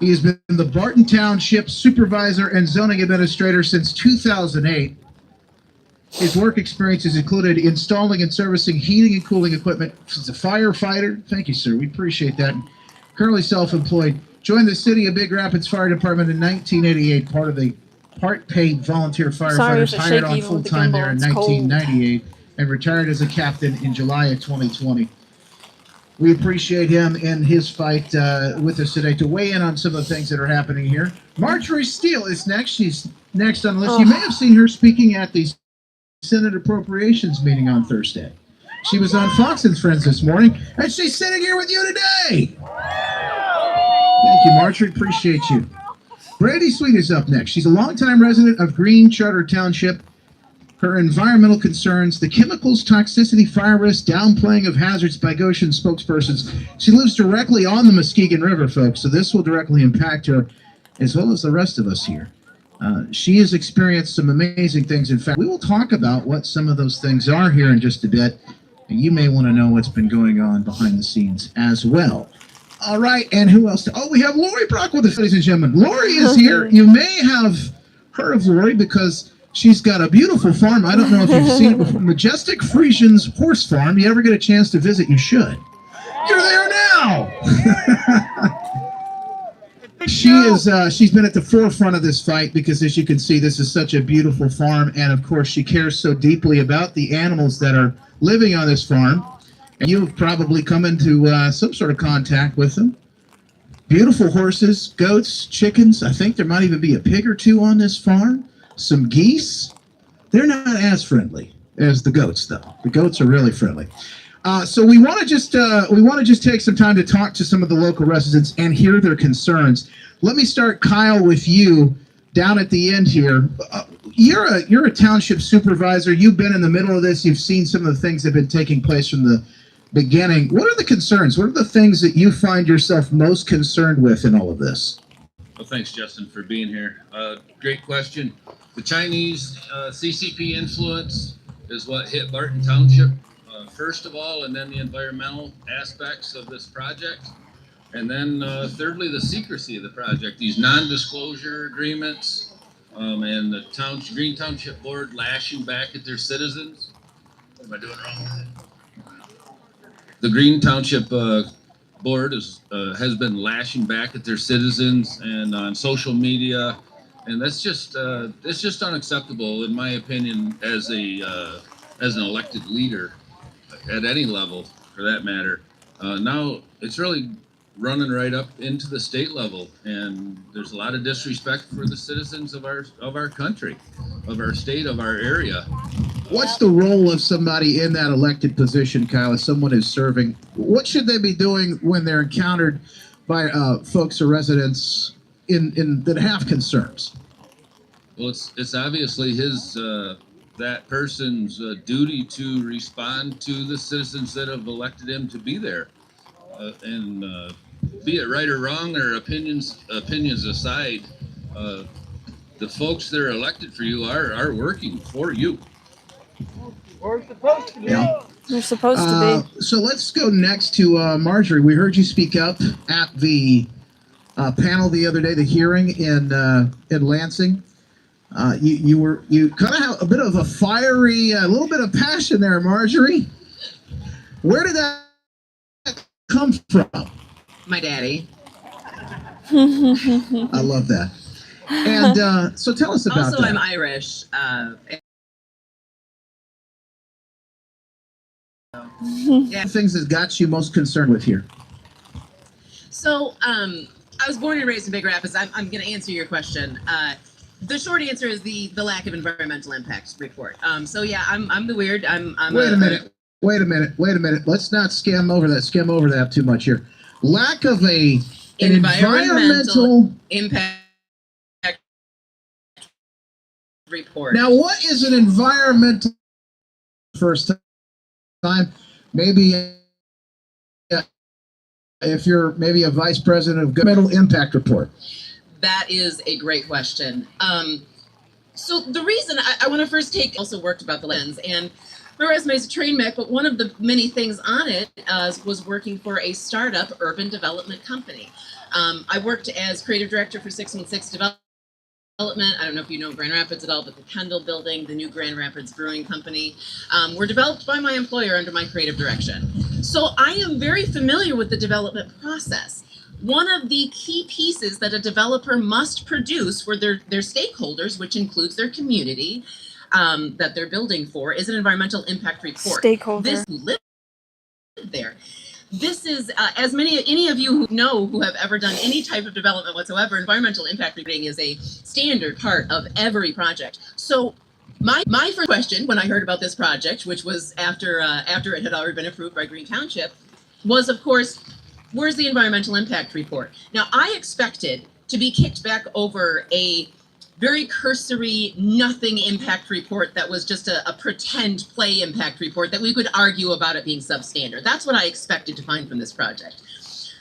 He has been the Barton Township supervisor and zoning administrator since 2008. His work experiences included installing and servicing heating and cooling equipment. He's a firefighter. Thank you, sir. We appreciate that. Currently self-employed. Joined the City of Big Rapids Fire Department in 1988, part of the part-paid volunteer firefighters hired on full-time there in 1998, and retired as a captain in July of 2020. We appreciate him in his fight with us today to weigh in on some of the things that are happening here. Marjorie Steele is next. She's next on the list. You may have seen her speaking at the Senate Appropriations meeting on Thursday. She was on Fox and Friends this morning, and she's sitting here with you today. Thank you, Marjorie. Appreciate you. Brandy Sweet is up next. She's a longtime resident of Green Charter Township. Her environmental concerns, the chemicals, toxicity, fire risk, downplaying of hazards by Gotion spokespersons. She lives directly on the Muskegon River, folks, so this will directly impact her as well as the rest of us here. She has experienced some amazing things. In fact, we will talk about what some of those things are here in just a bit. And you may want to know what's been going on behind the scenes as well. All right, and who else? Oh, we have Lori Brock with us, ladies and gentlemen. Lori is here. You may have heard of Lori because she's got a beautiful farm. I don't know if you've seen it before. Majestic Frisian's Horse Farm. You ever get a chance to visit, you should. You're there now. She's been at the forefront of this fight because, as you can see, this is such a beautiful farm, and of course, she cares so deeply about the animals that are living on this farm. And you've probably come into some sort of contact with them. Beautiful horses, goats, chickens. I think there might even be a pig or two on this farm. Some geese. They're not as friendly as the goats, though. The goats are really friendly. So we want to just take some time to talk to some of the local residents and hear their concerns. Let me start, Kyle, with you down at the end here. You're a township supervisor. You've been in the middle of this. You've seen some of the things that have been taking place from the beginning. What are the concerns? What are the things that you find yourself most concerned with in all of this? Well, thanks, Justin, for being here. Great question. The Chinese CCP influence is what hit Barton Township first of all, and then the environmental aspects of this project. And then thirdly, the secrecy of the project, these non-disclosure agreements, and the Green Township Board lashing back at their citizens. Am I doing wrong with it? The Green Township Board has been lashing back at their citizens and on social media, and that's just it's just unacceptable in my opinion as an elected leader at any level for that matter. Now it's really running right up into the state level, and there's a lot of disrespect for the citizens of our country, of our state, of our area. What's the role of somebody in that elected position, Kyle, as someone who's serving? What should they be doing when they're encountered by folks or residents that have concerns? Well, it's obviously his that person's duty to respond to the citizens that have elected him to be there, and be it right or wrong or opinions aside, the folks that are elected for you are working for you. We're supposed to be. Yeah. They're supposed to be. So let's go next to Marjorie. We heard you speak up at the panel the other day, the hearing in Lansing. You kind of have a bit of a fiery, a little bit of passion there, Marjorie. Where did that come from? My daddy. I love that. And so tell us about Also, that. I'm Irish. Yeah. Things that got you most concerned with here. So, I was born and raised in Big Rapids. I'm going to answer your question. The short answer is the lack of environmental impact report. So yeah, I'm the weird. Wait a minute. Let's not skim over that too much here. Lack of an environmental impact report. Now, what is an environmental first time? Maybe if you're maybe a vice president of governmental impact report. That is a great question. So the reason I want to first also worked about the lens, and my resume is a train wreck, but one of the many things on it was working for a startup urban development company. I worked as creative director for 616 Development. I don't know if you know Grand Rapids at all, but the Kendall Building, the new Grand Rapids Brewing Company, were developed by my employer under my creative direction. So I am very familiar with the development process. One of the key pieces that a developer must produce for their stakeholders, which includes their community that they're building for, is an environmental impact report. Stakeholder. This live there. This is, as any of you who have ever done any type of development whatsoever, environmental impact reporting is a standard part of every project. So my first question when I heard about this project, which was after it had already been approved by Green Township, was of course, where's the environmental impact report? Now, I expected to be kicked back over a very cursory, nothing impact report that was just a pretend play impact report that we could argue about it being substandard. That's what I expected to find from this project.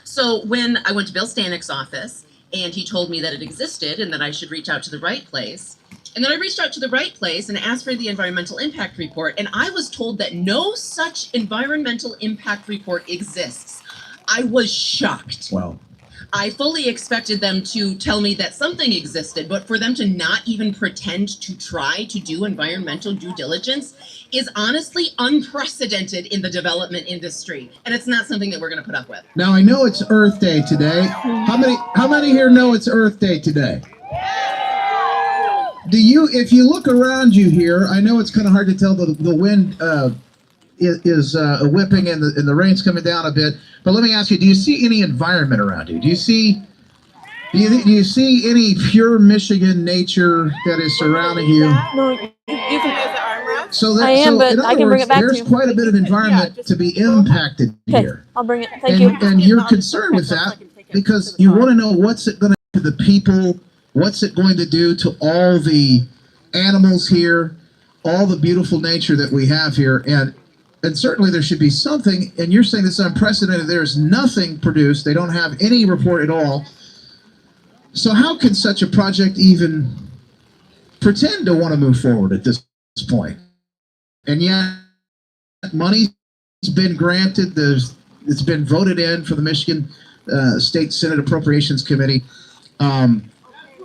So when I went to Bill Stanik's office and he told me that it existed and that I should reach out to the right place, and then I reached out to the right place and asked for the environmental impact report, and I was told that no such environmental impact report exists. I was shocked. Wow. I fully expected them to tell me that something existed, but for them to not even pretend to try to do environmental due diligence is honestly unprecedented in the development industry, and it's not something that we're going to put up with. Now, I know it's Earth Day today. How many here know it's Earth Day today? If you look around you here, I know it's kind of hard to tell, the wind is whipping and the rain's coming down a bit. But let me ask you: do you see any environment around you? Do you see any pure Michigan nature that is surrounding you? No, you can. So that, I am, but in other I can bring words, it back to there's you. quite a bit of environment to be impacted Okay, here. I'll bring it. Thank you. And you're concerned with that because you want to know what's it going to do to the people, what's it going to do to all the animals here, all the beautiful nature that we have here, and certainly there should be something, and you're saying it's unprecedented. There's nothing produced. They don't have any report at all. So how can such a project even pretend to want to move forward at this point? And yet, money's been granted. It's been voted in for the Michigan State Senate Appropriations Committee.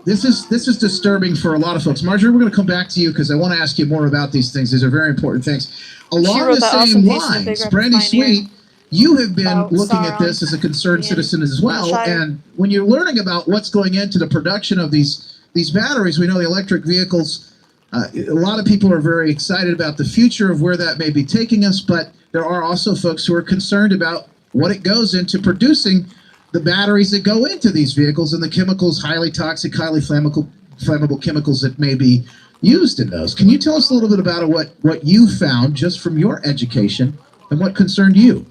this is disturbing for a lot of folks. Marjorie, we're going to come back to you because I want to ask you more about these things. These are very important things. Along the same lines, Brandy Sweet, you have been looking at this as a concerned citizen as well. And when you're learning about what's going into the production of these batteries, we know the electric vehicles, a lot of people are very excited about the future of where that may be taking us, but there are also folks who are concerned about what it goes into producing the batteries that go into these vehicles and the chemicals, highly toxic, highly flammable chemicals that may be used in those. Can you tell us a little bit about what you found just from your education and what concerned you?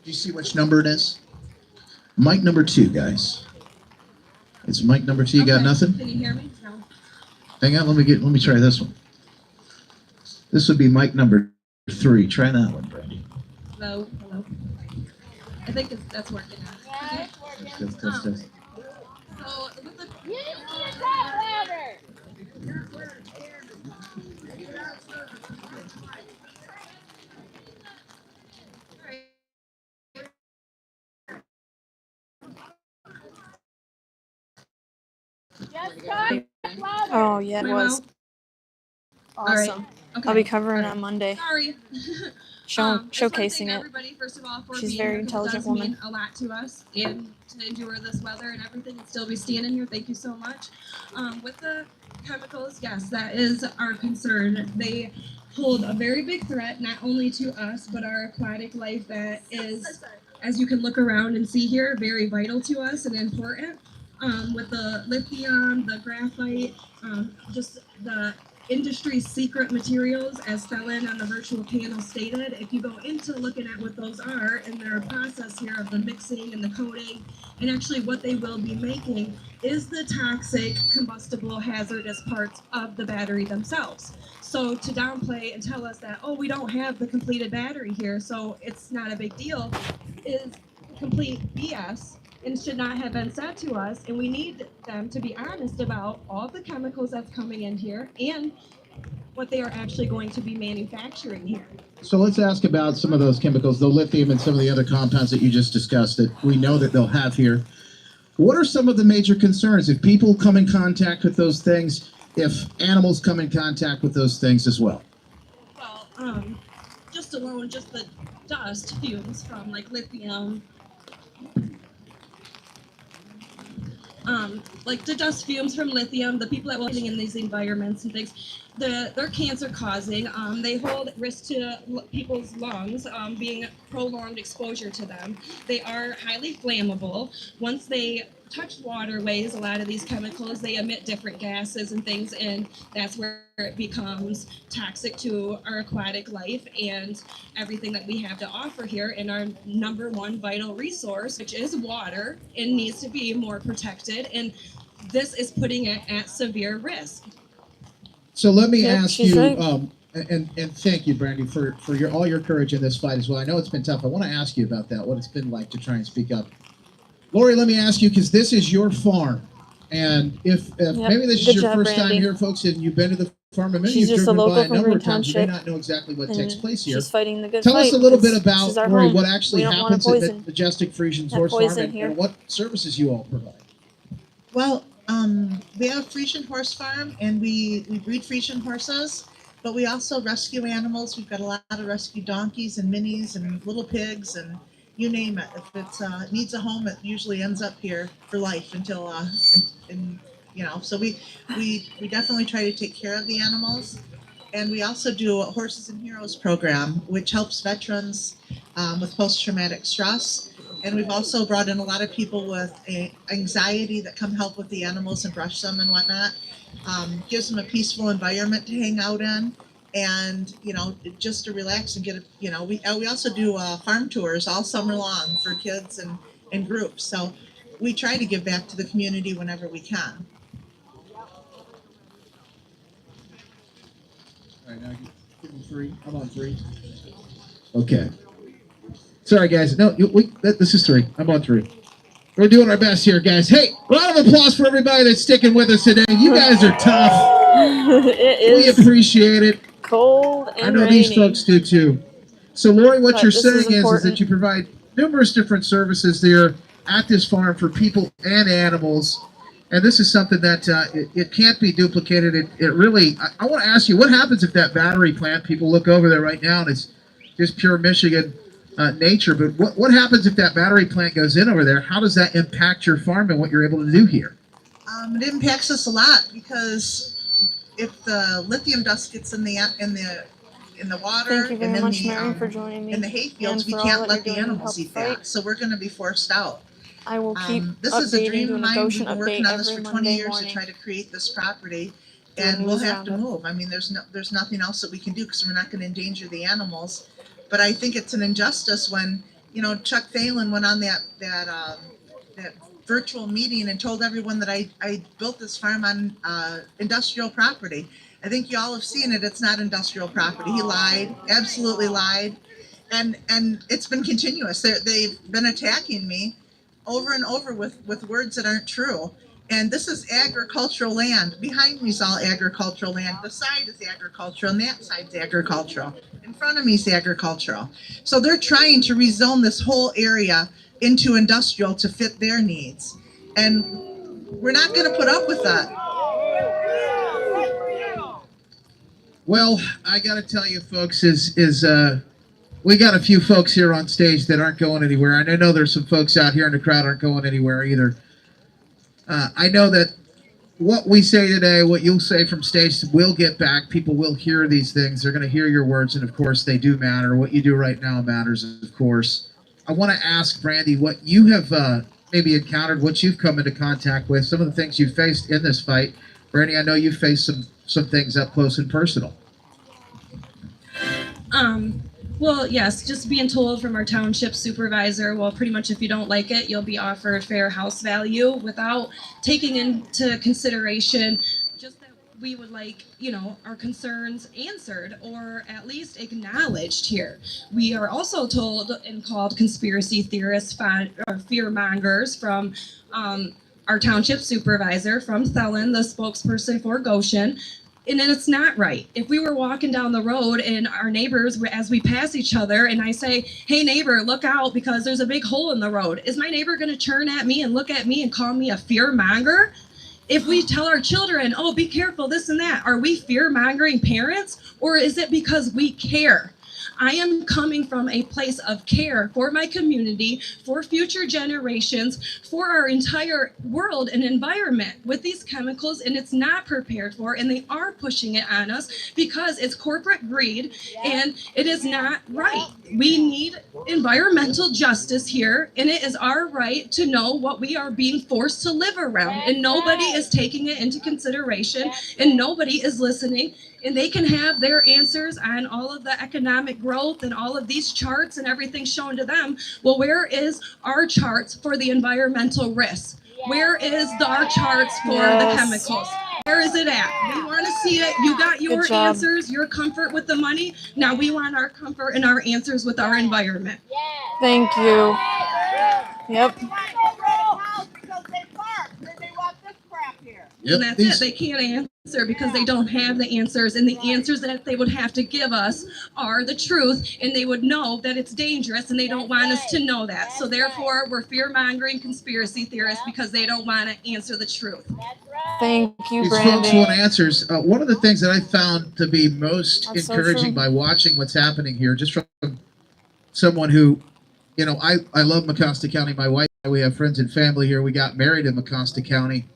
Do you see which number it is? Mic number 2, guys. It's mic number 2. You got nothing? Can you hear me? No. Hang on, let me try this one. This would be mic number 3. Try that one, Brandy. Hello. I think that's working now. Yeah, it's working. Test. So with the You need to talk louder. Just talk louder. Oh yeah, it was. All right. Awesome. Okay. I'll be covering it on Monday. Sorry. Showcasing it. Everybody, first of all, for She's a being very here, 'cause intelligent it does woman. mean a lot to us, and to endure this weather and everything, and still be standing here. Thank you so much. With the chemicals, yes, that is our concern. They hold a very big threat, not only to us, but our aquatic life that is, as you can look around and see here, very vital to us and important. With the lithium, the graphite, just the industry's secret materials, as Felon on the virtual panel stated. If you go into looking at what those are and their process here of the mixing and the coating, and actually what they will be making is the toxic, combustible, hazardous parts of the battery themselves. So to downplay and tell us that, oh, we don't have the completed battery here, so it's not a big deal, is complete BS. And should not have been said to us, and we need them to be honest about all the chemicals that's coming in here and what they are actually going to be manufacturing here. So let's ask about some of those chemicals, the lithium and some of the other compounds that you just discussed that we know that they'll have here. What are some of the major concerns if people come in contact with those things, if animals come in contact with those things as well? Well, just the dust fumes from like lithium, like the dust fumes from lithium, the people that will be living in these environments and things, they're cancer causing. They hold risk to people's lungs, being prolonged exposure to them. They are highly flammable. Once they touch waterways, a lot of these chemicals, they emit different gases and things, and that's where it becomes toxic to our aquatic life and everything that we have to offer here in our number one vital resource, which is water, and needs to be more protected, and this is putting it at severe risk. So let me ask you, and thank you, Brandy, for all your courage in this fight as well. I know it's been tough. I want to ask you about that, what it's been like to try and speak up. Lori, let me ask you, because this is your farm, and if maybe this is your first time here, folks, and you've been to the farm, and maybe you've driven by a number of times, you may not know exactly what takes place here. She's fighting the good Tell fight. us a little bit about, Lori, what actually We don't happens wanna at the poison Majestic Frisian Horse Farm, and what services you all provide. Well, we have Frisian Horse Farm, and we breed Frisian horses, but we also rescue animals. We've got a lot of rescue donkeys and minis and little pigs and you name it. If it needs a home, it usually ends up here for life until, so we definitely try to take care of the animals. And we also do a Horses and Heroes program, which helps veterans with post-traumatic stress. And we've also brought in a lot of people with anxiety that come help with the animals and brush them and whatnot. Gives them a peaceful environment to hang out in. And just to relax and get we also do farm tours all summer long for kids and groups, so we try to give back to the community whenever we can. All right, now give me 3. I'm on 3. Okay. Sorry, guys. No, this is 3. I'm on 3. We're doing our best here, guys. Hey, a lot of applause for everybody that's sticking with us today. You guys are tough. We appreciate it. Cold and I know rainy. these folks do too. So, Lori, what But you're this saying is important. that you provide numerous different services there at this farm for people and animals. And this is something that it can't be duplicated. It really, I want to ask you, what happens if that battery plant, people look over there right now and it's just pure Michigan nature, but what happens if that battery plant goes in over there? How does that impact your farm and what you're able to do here? It impacts us a lot because if the lithium dust gets in the water Thank you very and much, Mary, for joining me. in the hay fields, and we for all can't that let you're the doing to animals help eat fight. that. So we're going to be forced out. I will keep This is a updating, dream of doing a mine. Gotion We've been update working on this every for 20 Monday years morning. to try to create this property, Doing and we'll news have to roundup. move. I mean, there's nothing else that we can do because we're not going to endanger the animals. But I think it's an injustice when Chuck Phelan went on that virtual meeting and told everyone that I built this farm on industrial property. I think you all have seen it. It's not industrial property. He lied, absolutely lied, and it's been continuous. They've been attacking me over and over with words that aren't true. And this is agricultural land. Behind me is all agricultural land. The side is agricultural, and that side's agricultural. In front of me is agricultural. So they're trying to rezone this whole area into industrial to fit their needs. And we're not going to put up with that. Well, I got to tell you, folks, we got a few folks here on stage that aren't going anywhere. And I know there's some folks out here in the crowd aren't going anywhere either. I know that what we say today, what you'll say from stage, will get back. People will hear these things. They're going to hear your words, and of course, they do matter. What you do right now matters, of course. I want to ask Brandy what you have maybe encountered, what you've come into contact with, some of the things you faced in this fight. Brandy, I know you faced some things up close and personal. Well, yes, just being told from our township supervisor, well, pretty much if you don't like it, you'll be offered fair house value without taking into consideration just that we would like, our concerns answered or at least acknowledged here. We are also told and called conspiracy theorists or fear mongers from our township supervisor, from Thelen, the spokesperson for Gotion. And then it's not right. If we were walking down the road and our neighbors, as we pass each other, and I say, hey neighbor, look out because there's a big hole in the road, is my neighbor gonna turn at me and look at me and call me a fear monger? If we tell our children, oh, be careful, this and that, are we fear mongering parents, or is it because we care? I am coming from a place of care for my community, for future generations, for our entire world and environment with these chemicals, and it's not prepared for, and they are pushing it on us because it's corporate greed, and it is not right. We need environmental justice here, and it is our right to know what we are being forced to live around, and nobody is taking it into consideration, and nobody is listening. And they can have their answers on all of the economic growth and all of these charts and everything shown to them. Well, where is our charts for the environmental risks? Where is our charts for the chemicals? Where is it at? We want to see it. You got your answers, your comfort with the money. Now we want our comfort and our answers with our environment. Thank you. Yep. And that's it. They can't answer because they don't have the answers. And the answers that they would have to give us are the truth. And they would know that it's dangerous and they don't want us to know that. So therefore, we're fear-mongering conspiracy theorists because they don't want to answer the truth. Thank you, These Brandy. folks want answers. One of the things that I found to be most That's so encouraging true. by watching what's happening here, just from someone who, I love Mecosta County. My wife, we have friends and family here. We got married in Mecosta County.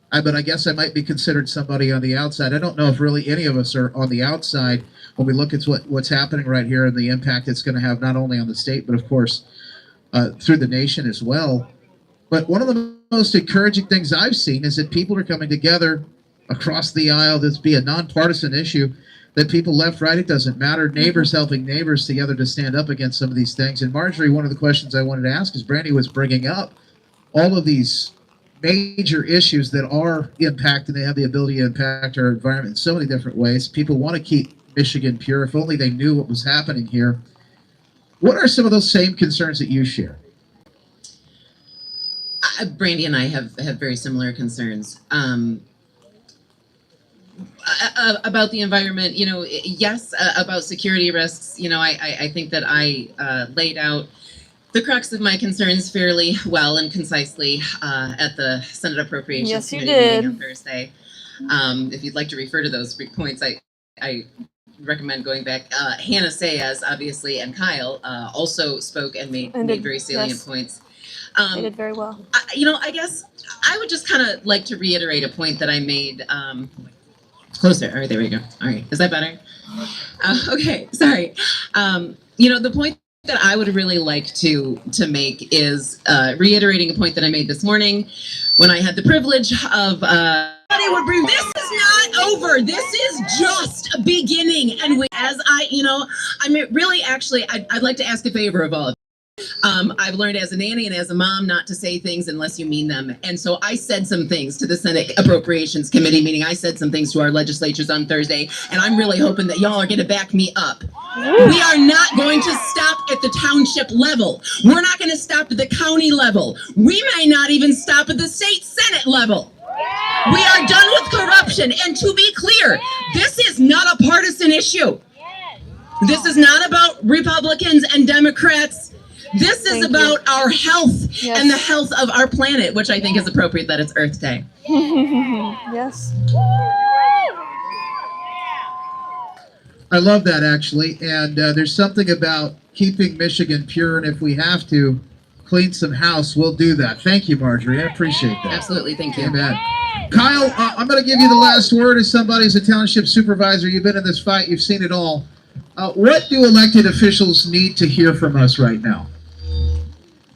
But I guess I might be considered somebody on the outside. I don't know if really any of us are on the outside when we look at what's happening right here and the impact it's going to have not only on the state, but of course through the nation as well. But one of the most encouraging things I've seen is that people are coming together across the aisle. This be a nonpartisan issue, that people left, right, it doesn't matter. Neighbors helping neighbors together to stand up against some of these things. And Marjorie, one of the questions I wanted to ask is Brandy was bringing up all of these major issues that are impacting, they have the ability to impact our environment in so many different ways. People want to keep Michigan pure. If only they knew what was happening here. What are some of those same concerns that you share? Brandy and I have very similar concerns. About the environment, yes, about security risks, I think that I laid out the crux of my concerns fairly well and concisely at the Senate Appropriations Yes, you Committee meeting did. on Thursday. If you'd like to refer to those points, I recommend going back. Hannah Sayas, obviously, and Kyle also spoke and made very salient points. They did very well. I guess I would just kind of like to reiterate a point that I made. Closer. All right, there we go. All right, is that better? Okay, sorry. The point that I would really like to make is reiterating a point that I made this morning when I had the privilege of. This is not over. This is just a beginning, and I'd like to ask a favor of all of you. I've learned as a nanny and as a mom not to say things unless you mean them. And so I said some things to the Senate Appropriations Committee meeting. I said some things to our legislatures on Thursday, and I'm really hoping that y'all are going to back me up. We are not going to stop at the township level. We're not going to stop at the county level. We may not even stop at the state Senate level. We are done with corruption. And to be clear, this is not a partisan issue. This is not about Republicans and Democrats. This is about our health and the health of our planet, which I think is appropriate that it's Earth Day. Yes. I love that, actually. And there's something about keeping Michigan pure, and if we have to clean some house, we'll do that. Thank you, Marjorie. I appreciate that. Absolutely. Thank you. Amen. Kyle, I'm going to give you the last word as somebody who's a township supervisor. You've been in this fight. You've seen it all. What do elected officials need to hear from us right now?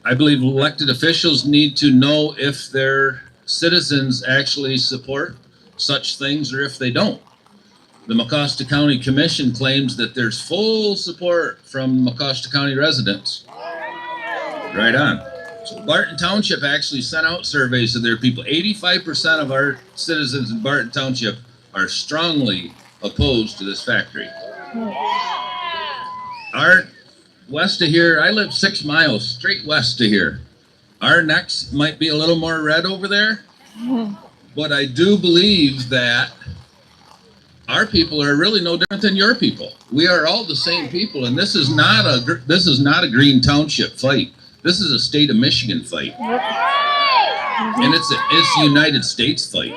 I believe elected officials need to know if their citizens actually support such things or if they don't. The Mecosta County Commission claims that there's full support from Mecosta County residents. Right on. So Barton Township actually sent out surveys to their people. 85% of our citizens in Barton Township are strongly opposed to this factory. Our west of here, I live 6 miles straight west of here. Our necks might be a little more red over there, but I do believe that our people are really no different than your people. We are all the same people, and this is not a Green Township fight. This is a state of Michigan fight, and it's a United States fight.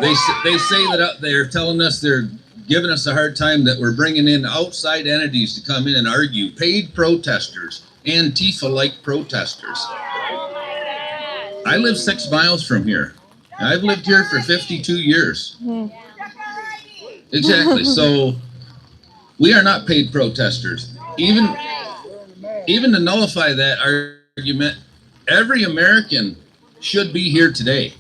They say that they're telling us they're giving us a hard time that we're bringing in outside entities to come in and argue, paid protesters, Antifa-like protesters. I live 6 miles from here. I've lived here for 52 years. Exactly. So we are not paid protesters. Even to nullify that argument, every American should be here today.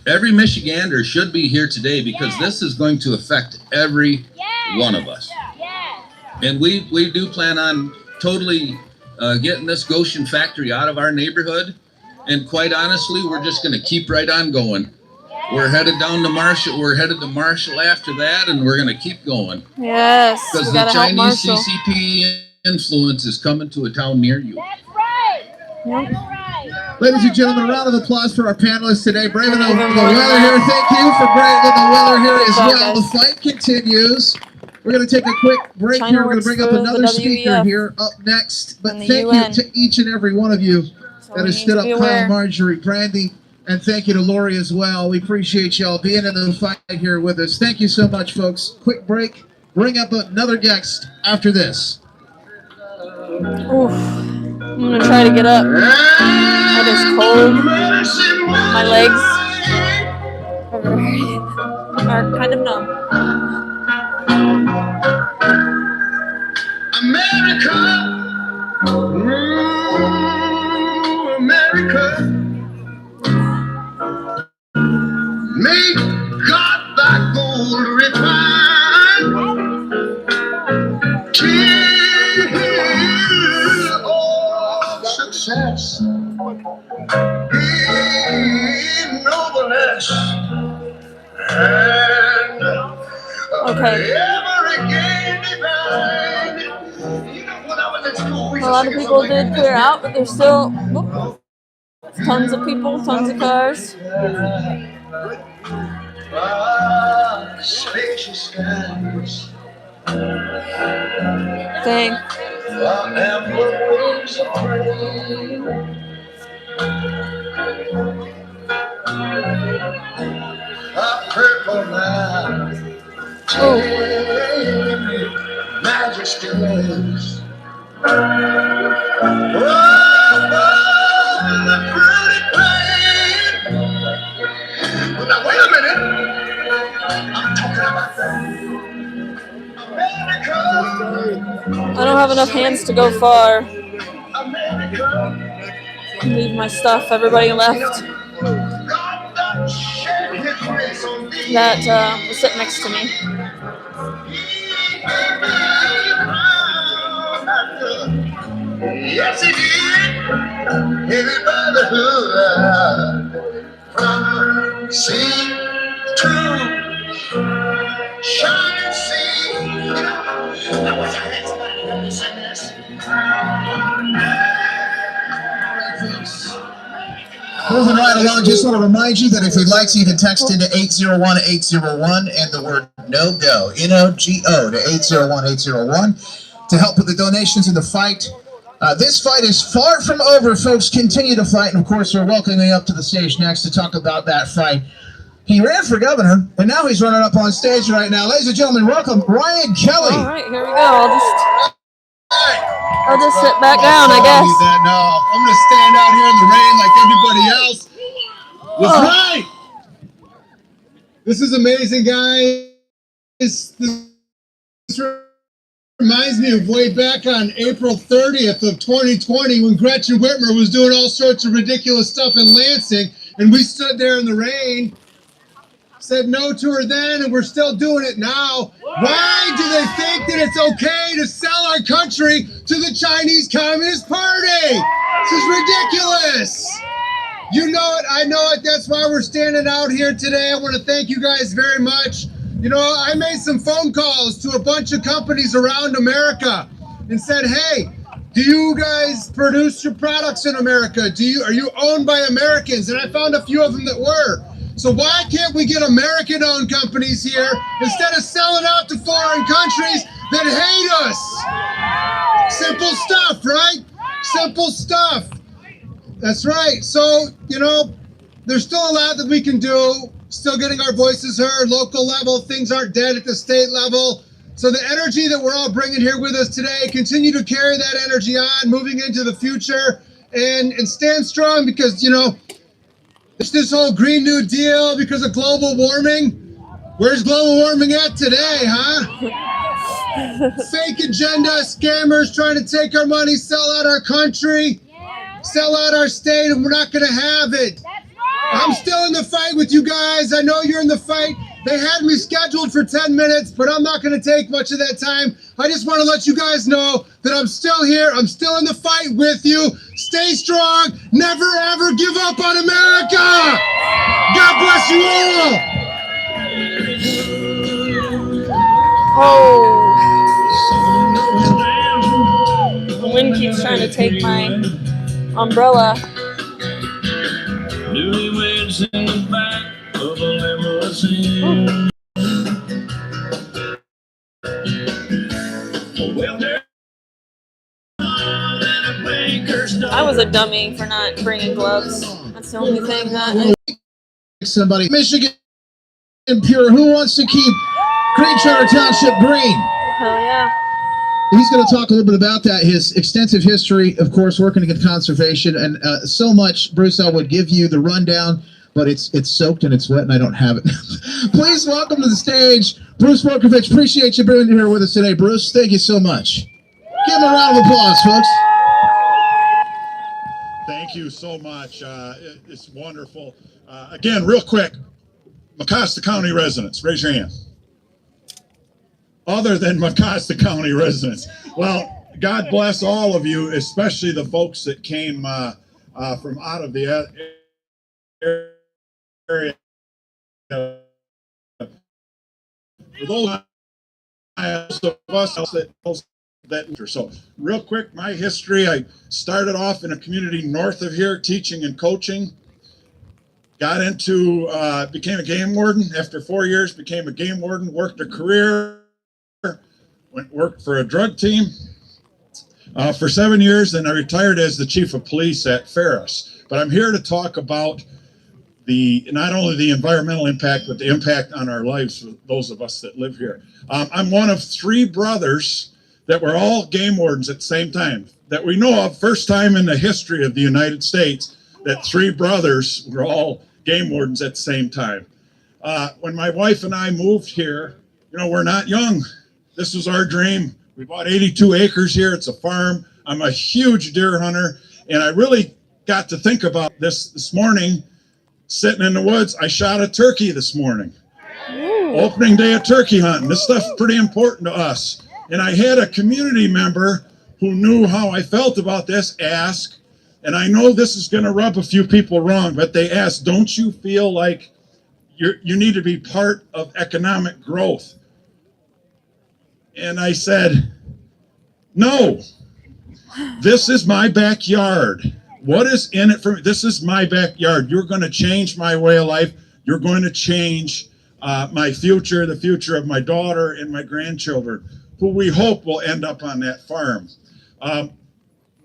Every Michigander should be here today because this is going to affect every one of us. And we do plan on totally getting this Gotion factory out of our neighborhood. And quite honestly, we're just going to keep right on going. We're headed down to Marshall. We're headed to Marshall after that, and we're going to keep going. Yes. Because the Chinese CCP influence is coming to a town near you. That's right. Yep. That's right. Ladies and gentlemen, a round of applause for our panelists today. Braving the weather here. Thank you for braving the weather here as well. The fight continues. We're going to take a quick break here. We're going to bring up another speaker here up next. But thank you to each and every one of you that has stood up. Kyle, Marjorie, Brandy, and thank you to Lori as well. We appreciate y'all being in the fight here with us. Thank you so much, folks. Quick break. Bring up another guest after this. Oof. I'm going to try to get up. It is cold. My legs are kind of numb. America, America, may God thy gold refine, till all success in nobleness and ever again divine. You know, when I was at school, we A lot of people did clear out, but there's still tons of people, tons of cars. Spacious skies Dang. Majesties. Now wait a minute. I'm talking about America. I don't have enough hands to go far. Leave my stuff. Everybody left. That was sitting next to me. Yes, he did. Everybody from sea to shining sea. I wish I had somebody to help me sing this. Moving right along, just want to remind you that if you'd like to, you can text into 801-801 and the word NOGO, N-O-G-O, to 801-801 to help with the donations in the fight. This fight is far from over, folks. Continue to fight, and of course, we're welcoming up to the stage next to talk about that fight. He ran for governor, and now he's running up on stage right now. Ladies and gentlemen, welcome Ryan Kelly. All right, here we go. I'll just sit back down, I guess. No, I'm going to stand out here in the rain like everybody else. That's right. This is amazing, guys. This reminds me of way back on April 30th of 2020 when Gretchen Whitmer was doing all sorts of ridiculous stuff in Lansing, and we stood there in the rain, said no to her then, and we're still doing it now. Why do they think that it's okay to sell our country to the Chinese Communist Party? This is ridiculous. You know it, I know it, that's why we're standing out here today. I want to thank you guys very much. You know, I made some phone calls to a bunch of companies around America and said, hey, do you guys produce your products in America? Are you owned by Americans? And I found a few of them that were. So why can't we get American-owned companies here instead of selling out to foreign countries that hate us? Simple stuff, right? Simple stuff. That's right. So, you know, there's still a lot that we can do. Still getting our voices heard, local level. Things aren't dead at the state level. So the energy that we're all bringing here with us today, continue to carry that energy on, moving into the future, and stand strong because, you know, it's this whole Green New Deal because of global warming. Where's global warming at today, huh? Fake agenda, scammers trying to take our money, sell out our country, sell out our state, and we're not going to have it. I'm still in the fight with you guys. I know you're in the fight. They had me scheduled for 10 minutes, but I'm not going to take much of that time. I just want to let you guys know that I'm still here. I'm still in the fight with you. Stay strong. Never, ever give up on America. God bless you all. Oh. The wind keeps trying to take my umbrella. Newlyweds in the back of a limousine. I was a dummy for not bringing gloves. That's the only thing that... Somebody, Michigan Pure, who wants to keep Green Charter Township green? Hell yeah. He's going to talk a little bit about that, his extensive history, of course, working against conservation, and so much. Bruce, I would give you the rundown, but it's soaked and it's wet, and I don't have it. Please welcome to the stage, Bruce Borkovich. Appreciate you being here with us today, Bruce. Thank you so much. Give him a round of applause, folks. Thank you so much. It's wonderful. Again, real quick, Mecosta County residents, raise your hand. Other than Mecosta County residents. Well, God bless all of you, especially the folks that came from out of the area. For those of us that so real quick, my history, I started off in a community north of here teaching and coaching. Got into, became a game warden. After 4 years, became a game warden, worked a career. worked for a drug team for 7 years, and I retired as the chief of police at Ferris. But I'm here to talk about not only the environmental impact, but the impact on our lives for those of us that live here. I'm one of 3 brothers that were all game wardens at the same time that we know of. First time in the history of the United States that 3 brothers were all game wardens at the same time. When my wife and I moved here, we're not young. This was our dream. We bought 82 acres here. It's a farm. I'm a huge deer hunter, and I really got to think about this morning. Sitting in the woods, I shot a turkey this morning. Opening day of turkey hunting. This stuff's pretty important to us. And I had a community member who knew how I felt about this ask, and I know this is going to rub a few people wrong, but they asked, don't you feel like you need to be part of economic growth? And I said, no, this is my backyard. What is in it for me? This is my backyard. You're going to change my way of life. You're going to change my future, the future of my daughter and my grandchildren, who we hope will end up on that farm.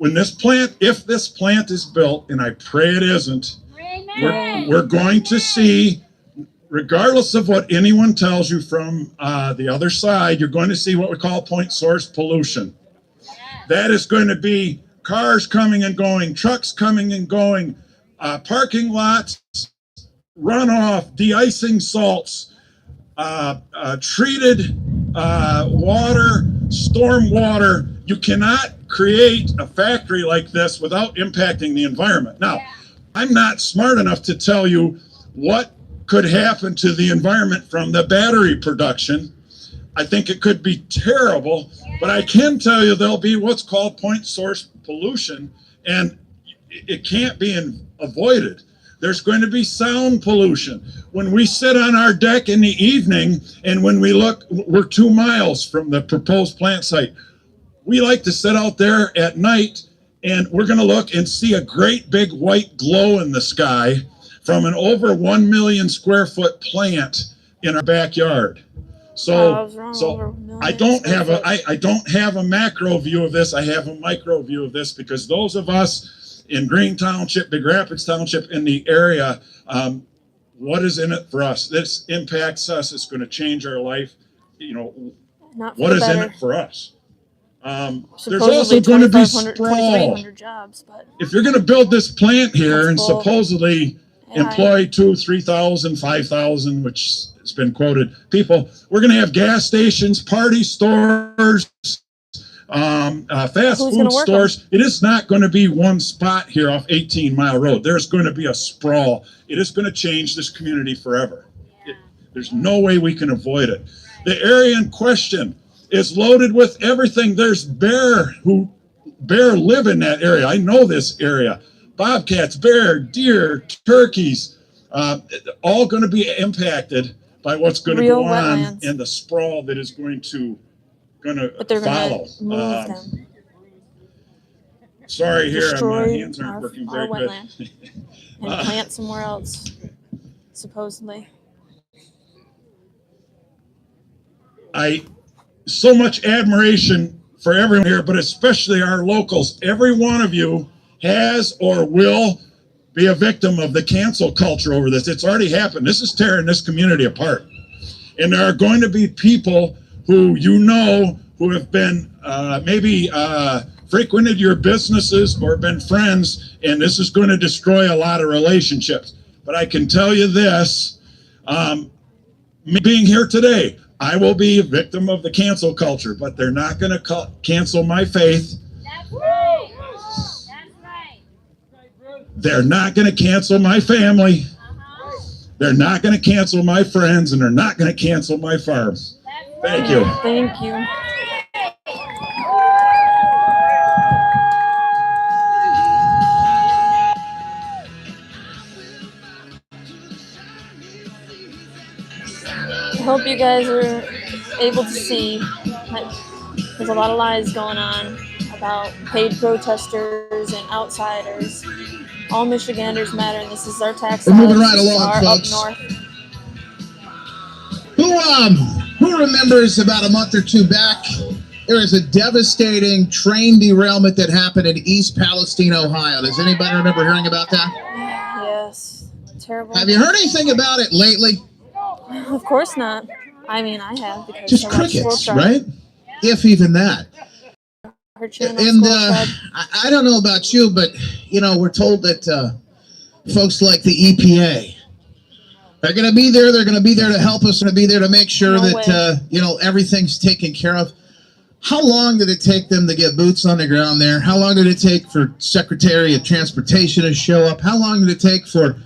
If this plant is built, and I pray it isn't, we're going to see, regardless of what anyone tells you from the other side, you're going to see what we call point source pollution. That is going to be cars coming and going, trucks coming and going, parking lots, runoff, de-icing salts, treated water, storm water. You cannot create a factory like this without impacting the environment. Now, I'm not smart enough to tell you what could happen to the environment from the battery production. I think it could be terrible, but I can tell you there'll be what's called point source pollution, and it can't be avoided. There's going to be sound pollution. When we sit on our deck in the evening, and when we look, we're 2 miles from the proposed plant site. We like to sit out there at night, and we're going to look and see a great big white glow in the sky from an over 1 million square foot plant in our backyard. So I don't have a macro view of this. I have a micro view of this, because those of us in Green Township, Big Rapids Township, in the area, what is in it for us? This impacts us. It's going to change our life. What is in it for us? There's also going to be sprawl. Jobs, but if you're going to build this plant here and supposedly employ 2,000, 3,000, 5,000, which has been quoted, people, we're going to have gas stations, party stores, fast food stores. It is not going to be one spot here off 18 Mile Road. There's going to be a sprawl. It is going to change this community forever. There's no way we can avoid it. The area in question is loaded with everything. There's bear live in that area. I know this area. Bobcats, bear, deer, turkeys, all going to be impacted by what's going to go on and the sprawl that is going to follow. Sorry, here my hands aren't working very good. And plant somewhere else, supposedly. So much admiration for everyone here, but especially our locals. Every one of you has or will be a victim of the cancel culture over this. It's already happened. This is tearing this community apart. And there are going to be people who who have been maybe frequented your businesses or been friends, and this is going to destroy a lot of relationships. But I can tell you this, me being here today, I will be a victim of the cancel culture, but they're not going to cancel my faith. That's right. That's right. They're not going to cancel my family. They're not going to cancel my friends, and they're not going to cancel my farm. Thank you. Thank you. I hope you guys are able to see that there's a lot of lies going on about paid protesters and outsiders. All Michiganders matter, and this is our tax. We're moving right along, folks. Up north. Who remembers about a month or two back There is a devastating train derailment that happened in East Palestine, Ohio. Does anybody remember hearing about that? Yes. Terrible. Have you heard anything about it lately? Of course not. I mean, I have because Just I watch crickets, Squirrel right? If even that. Her channel, And Squirrel Club. I don't know about you, but you know, we're told that folks like the EPA, they're going to be there. They're going to be there to help us. They're going to be there to make sure that you know, everything's taken care of. How long did it take them to get boots on the ground there? How long did it take for Secretary of Transportation to show up? How long did it take for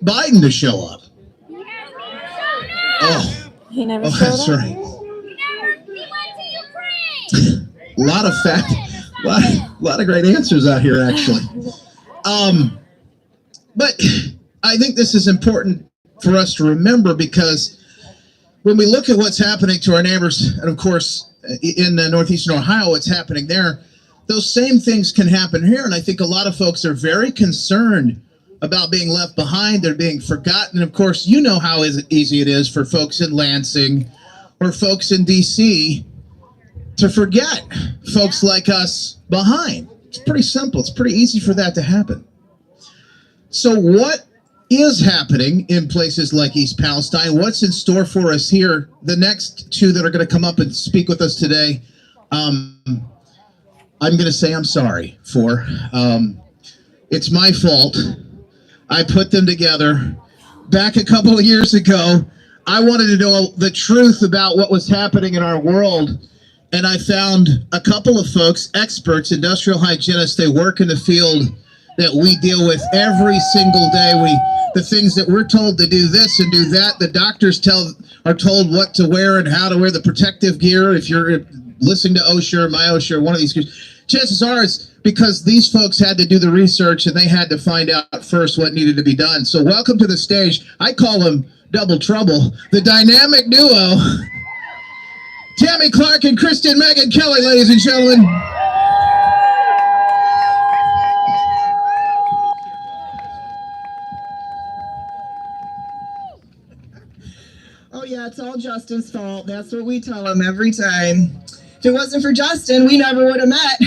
Biden to show up? Oh, He never showed that's up. right. A lot of fact, lot of great answers out here, actually. But I think this is important for us to remember, because when we look at what's happening to our neighbors, and of course in northeastern Ohio, what's happening there, those same things can happen here. And I think a lot of folks are very concerned about being left behind. They're being forgotten. Of course, you know how easy it is for folks in Lansing or folks in DC to forget folks like us behind. It's pretty simple. It's pretty easy for that to happen. So what is happening in places like East Palestine? What's in store for us here? The next two that are going to come up and speak with us today, I'm going to say I'm sorry for. It's my fault. I put them together. Back a couple of years ago, I wanted to know the truth about what was happening in our world. And I found a couple of folks, experts, industrial hygienists. They work in the field that we deal with every single day. The things that we're told to do this and do that. The doctors are told what to wear and how to wear the protective gear. If you're listening to OSHA or MyOSHA or one of these groups, chances are it's because these folks had to do the research and they had to find out first what needed to be done. So welcome to the stage. I call them Double Trouble, the dynamic duo, Tammy Clark and Kristen Megan Kelly, ladies and gentlemen. Oh yeah, it's all Justin's fault. That's what we tell him every time. If it wasn't for Justin, we never would have met.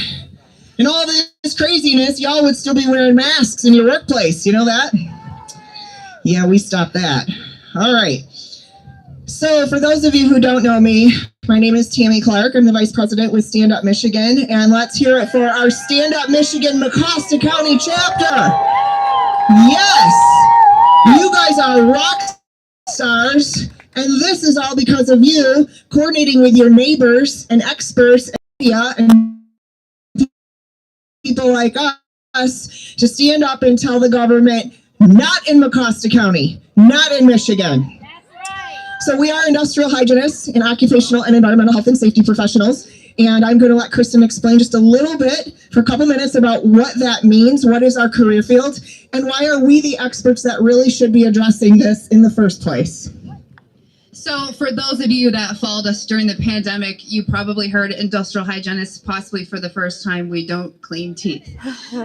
And all this craziness, y'all would still be wearing masks in your workplace. You know that? Yeah, we stopped that. All right. So for those of you who don't know me, my name is Tammy Clark. I'm the Vice President with Stand Up Michigan. And let's hear it for our Stand Up Michigan Mecosta County chapter. Yes! You guys are rock stars. And this is all because of you coordinating with your neighbors and experts and media and people like us to stand up and tell the government, not in Mecosta County, not in Michigan. So we are industrial hygienists and occupational and environmental health and safety professionals. And I'm going to let Kristen explain just a little bit for a couple minutes about what that means, what is our career field, and why are we the experts that really should be addressing this in the first place. So for those of you that followed us during the pandemic, you probably heard industrial hygienists, possibly for the first time, we don't clean teeth.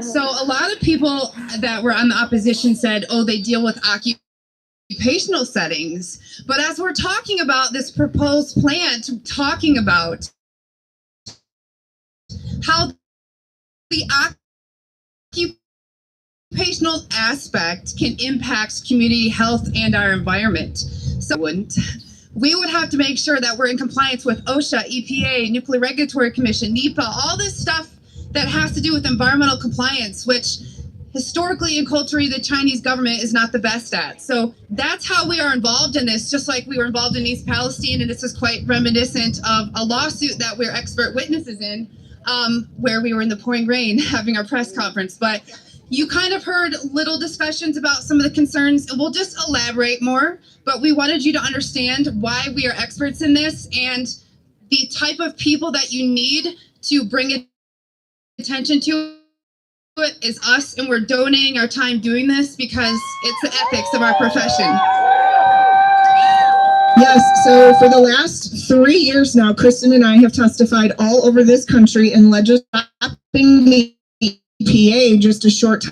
So a lot of people that were on the opposition said, oh, they deal with occupational settings. But as we're talking about this proposed plant, talking about how the occupational aspect can impact community health and our environment. So we would have to make sure that we're in compliance with OSHA, EPA, Nuclear Regulatory Commission, NEPA, all this stuff that has to do with environmental compliance, which historically and culturally the Chinese government is not the best at. So that's how we are involved in this, just like we were involved in East Palestine, and this is quite reminiscent of a lawsuit that we're expert witnesses in, where we were in the pouring rain having our press conference. But you kind of heard little discussions about some of the concerns, and we'll just elaborate more, but we wanted you to understand why we are experts in this and the type of people that you need to bring attention to it is us, and we're donating our time doing this because it's the ethics of our profession. Yes, so for the last 3 years now, Kristen and I have testified all over this country in legislating the EPA. Just a short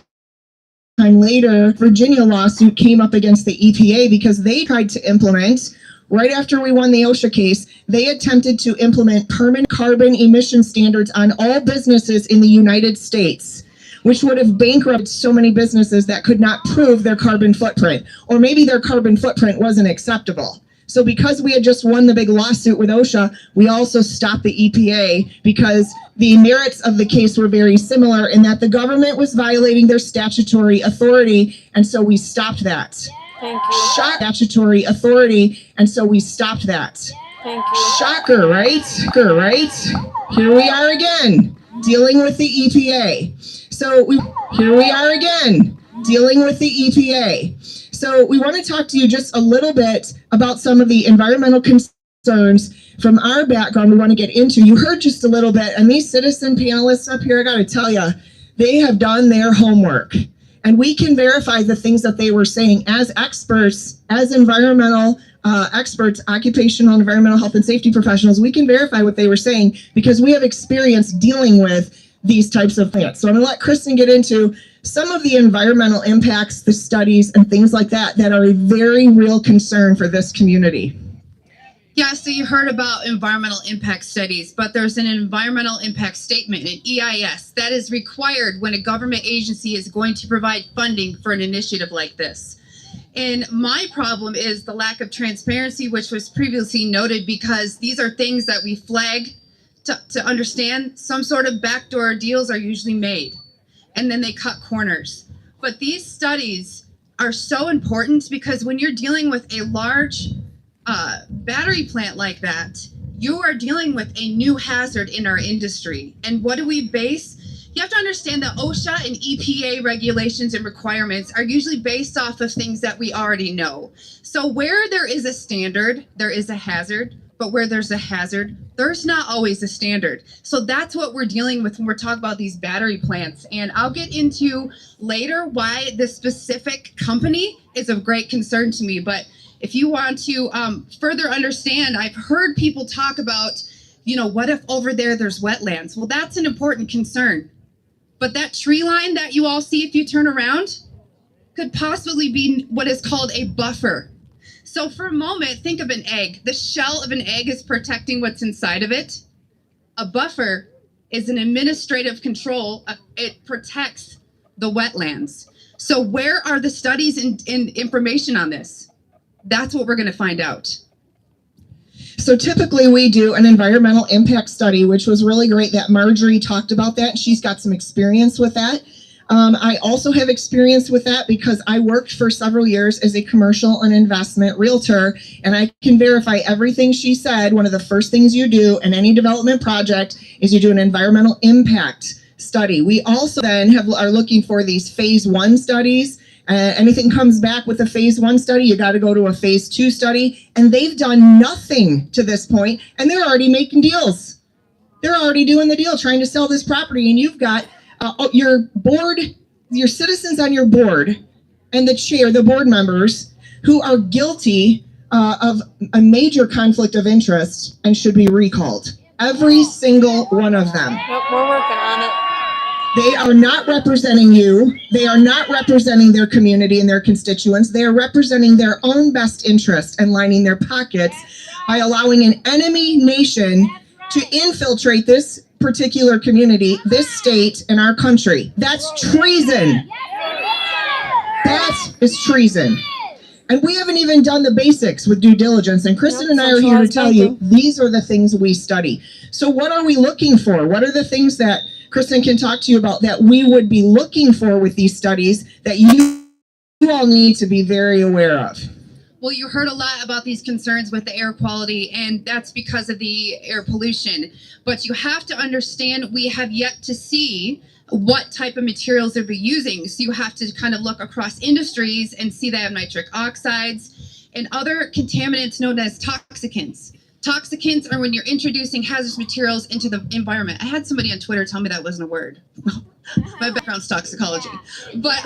time later, Virginia lawsuit came up against the EPA because they tried to implement right after we won the OSHA case, they attempted to implement permanent carbon emission standards on all businesses in the United States, which would have bankrupted so many businesses that could not prove their carbon footprint, or maybe their carbon footprint wasn't acceptable. So because we had just won the big lawsuit with OSHA, we also stopped the EPA because the merits of the case were very similar in that the government was violating their statutory authority, and so we stopped that. Thank you. Statutory authority, and so we stopped that. Thank you. Shocker, right? Shocker, right? Here we are again, dealing with the EPA. Here we are again, dealing with the EPA. So we want to talk to you just a little bit about some of the environmental concerns from our background we want to get into. You heard just a little bit, and these citizen panelists up here, I got to tell you, they have done their homework. And we can verify the things that they were saying as experts, as environmental experts, occupational and environmental health and safety professionals. We can verify what they were saying because we have experience dealing with these types of plants. So I'm going to let Kristen get into some of the environmental impacts, the studies, and things like that that are a very real concern for this community. Yeah, so you heard about environmental impact studies, but there's an environmental impact statement, an EIS, that is required when a government agency is going to provide funding for an initiative like this. And my problem is the lack of transparency, which was previously noted, because these are things that we flag to understand. Some sort of backdoor deals are usually made, and then they cut corners. But these studies are so important because when you're dealing with a large battery plant like that, you are dealing with a new hazard in our industry. And what do we base? You have to understand that OSHA and EPA regulations and requirements are usually based off of things that we already know. So where there is a standard, there is a hazard. But where there's a hazard, there's not always a standard. So that's what we're dealing with when we're talking about these battery plants. And I'll get into later why this specific company is of great concern to me. But if you want to further understand, I've heard people talk about, what if over there's wetlands? Well, that's an important concern. But that tree line that you all see if you turn around could possibly be what is called a buffer. So for a moment, think of an egg. The shell of an egg is protecting what's inside of it. A buffer is an administrative control. It protects the wetlands. So where are the studies and information on this? That's what we're going to find out. So typically we do an environmental impact study, which was really great that Marjorie talked about that. She's got some experience with that. I also have experience with that because I worked for several years as a commercial and investment realtor, and I can verify everything she said. One of the first things you do in any development project is you do an environmental impact study. We also then are looking for these phase 1 studies. Anything comes back with a phase 1 study, you got to go to a phase 2 study, and they've done nothing to this point, and they're already making deals. They're already doing the deal, trying to sell this property, and you've got your board, your citizens on your board, and the chair, the board members, who are guilty of a major conflict of interest and should be recalled. Every single one of them. Yep, we're working on it. They are not representing you. They are not representing their community and their constituents. They are representing their own best interest and lining their pockets by allowing an enemy nation to infiltrate this particular community, this state, and our country. That's treason. That is treason. And we haven't even done the basics with due diligence. And Kristen and I are here to tell you, these are the things we study. So what are we looking for? What are the things that Kristen can talk to you about that we would be looking for with these studies that you all need to be very aware of? Well, you heard a lot about these concerns with the air quality, and that's because of the air pollution. But you have to understand we have yet to see what type of materials they'll be using. So you have to kind of look across industries and see they have nitric oxides and other contaminants known as toxicants. Toxicants are when you're introducing hazardous materials into the environment. I had somebody on Twitter tell me that wasn't a word. My background's toxicology. But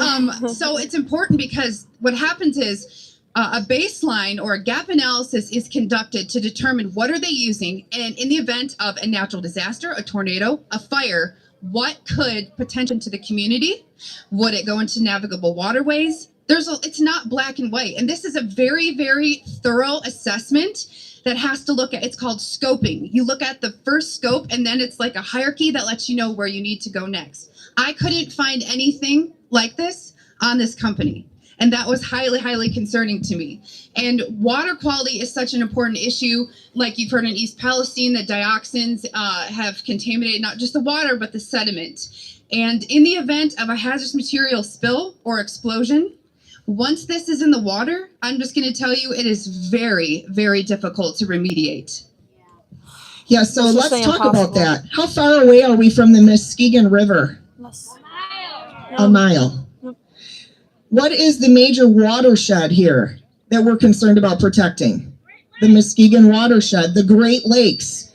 so it's important because what happens is a baseline or a gap analysis is conducted to determine what are they using, and in the event of a natural disaster, a tornado, a fire, what could potential to the community? Would it go into navigable waterways? It's not black and white. And this is a very, very thorough assessment that has to look at, it's called scoping. You look at the first scope and then it's like a hierarchy that lets you know where you need to go next. I couldn't find anything like this on this company. And that was highly, highly concerning to me. And water quality is such an important issue. Like you've heard in East Palestine, that dioxins have contaminated not just the water, but the sediment. And in the event of a hazardous material spill or explosion, once this is in the water, I'm just going to tell you, it is very, very difficult to remediate. Yeah, so let's talk about that. How far away are we from the Muskegon River? A mile. What is the major watershed here that we're concerned about protecting? The Muskegon watershed, the Great Lakes,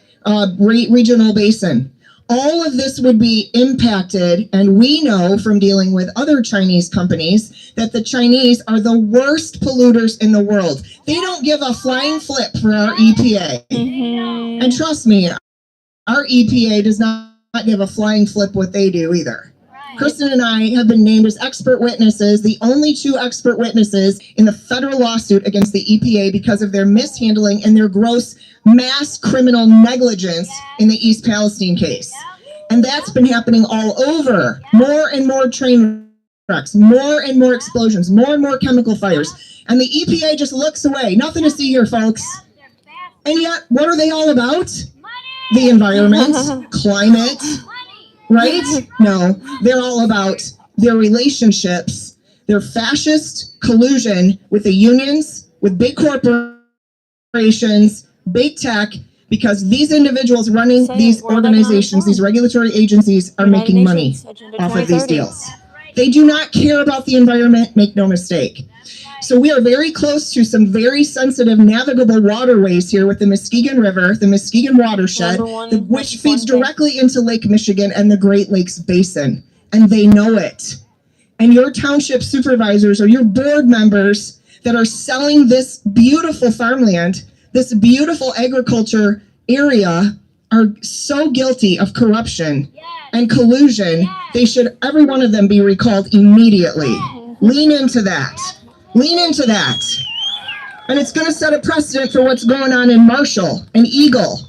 Great Regional Basin. All of this would be impacted, and we know from dealing with other Chinese companies that the Chinese are the worst polluters in the world. They don't give a flying flip for our EPA. And trust me, our EPA does not give a flying flip what they do either. Kristen and I have been named as expert witnesses, the only 2 expert witnesses in the federal lawsuit against the EPA because of their mishandling and their gross mass criminal negligence in the East Palestine case. And that's been happening all over. More and more train wrecks, more and more explosions, more and more chemical fires. And the EPA just looks away. Nothing to see here, folks. And yet, what are they all about? The environment, climate, right? No, they're all about their relationships, their fascist collusion with the unions, with big corporations, big tech, because these individuals running these organizations, these regulatory agencies are making money off of these deals. They do not care about the environment, make no mistake. So we are very close to some very sensitive navigable waterways here with the Muskegon River, the Muskegon watershed, which feeds directly into Lake Michigan and the Great Lakes Basin. And they know it. And your township supervisors or your board members that are selling this beautiful farmland, this beautiful agriculture area, are so guilty of corruption and collusion. They should, every one of them, be recalled immediately. Lean into that. Lean into that. And it's going to set a precedent for what's going on in Marshall and Eagle.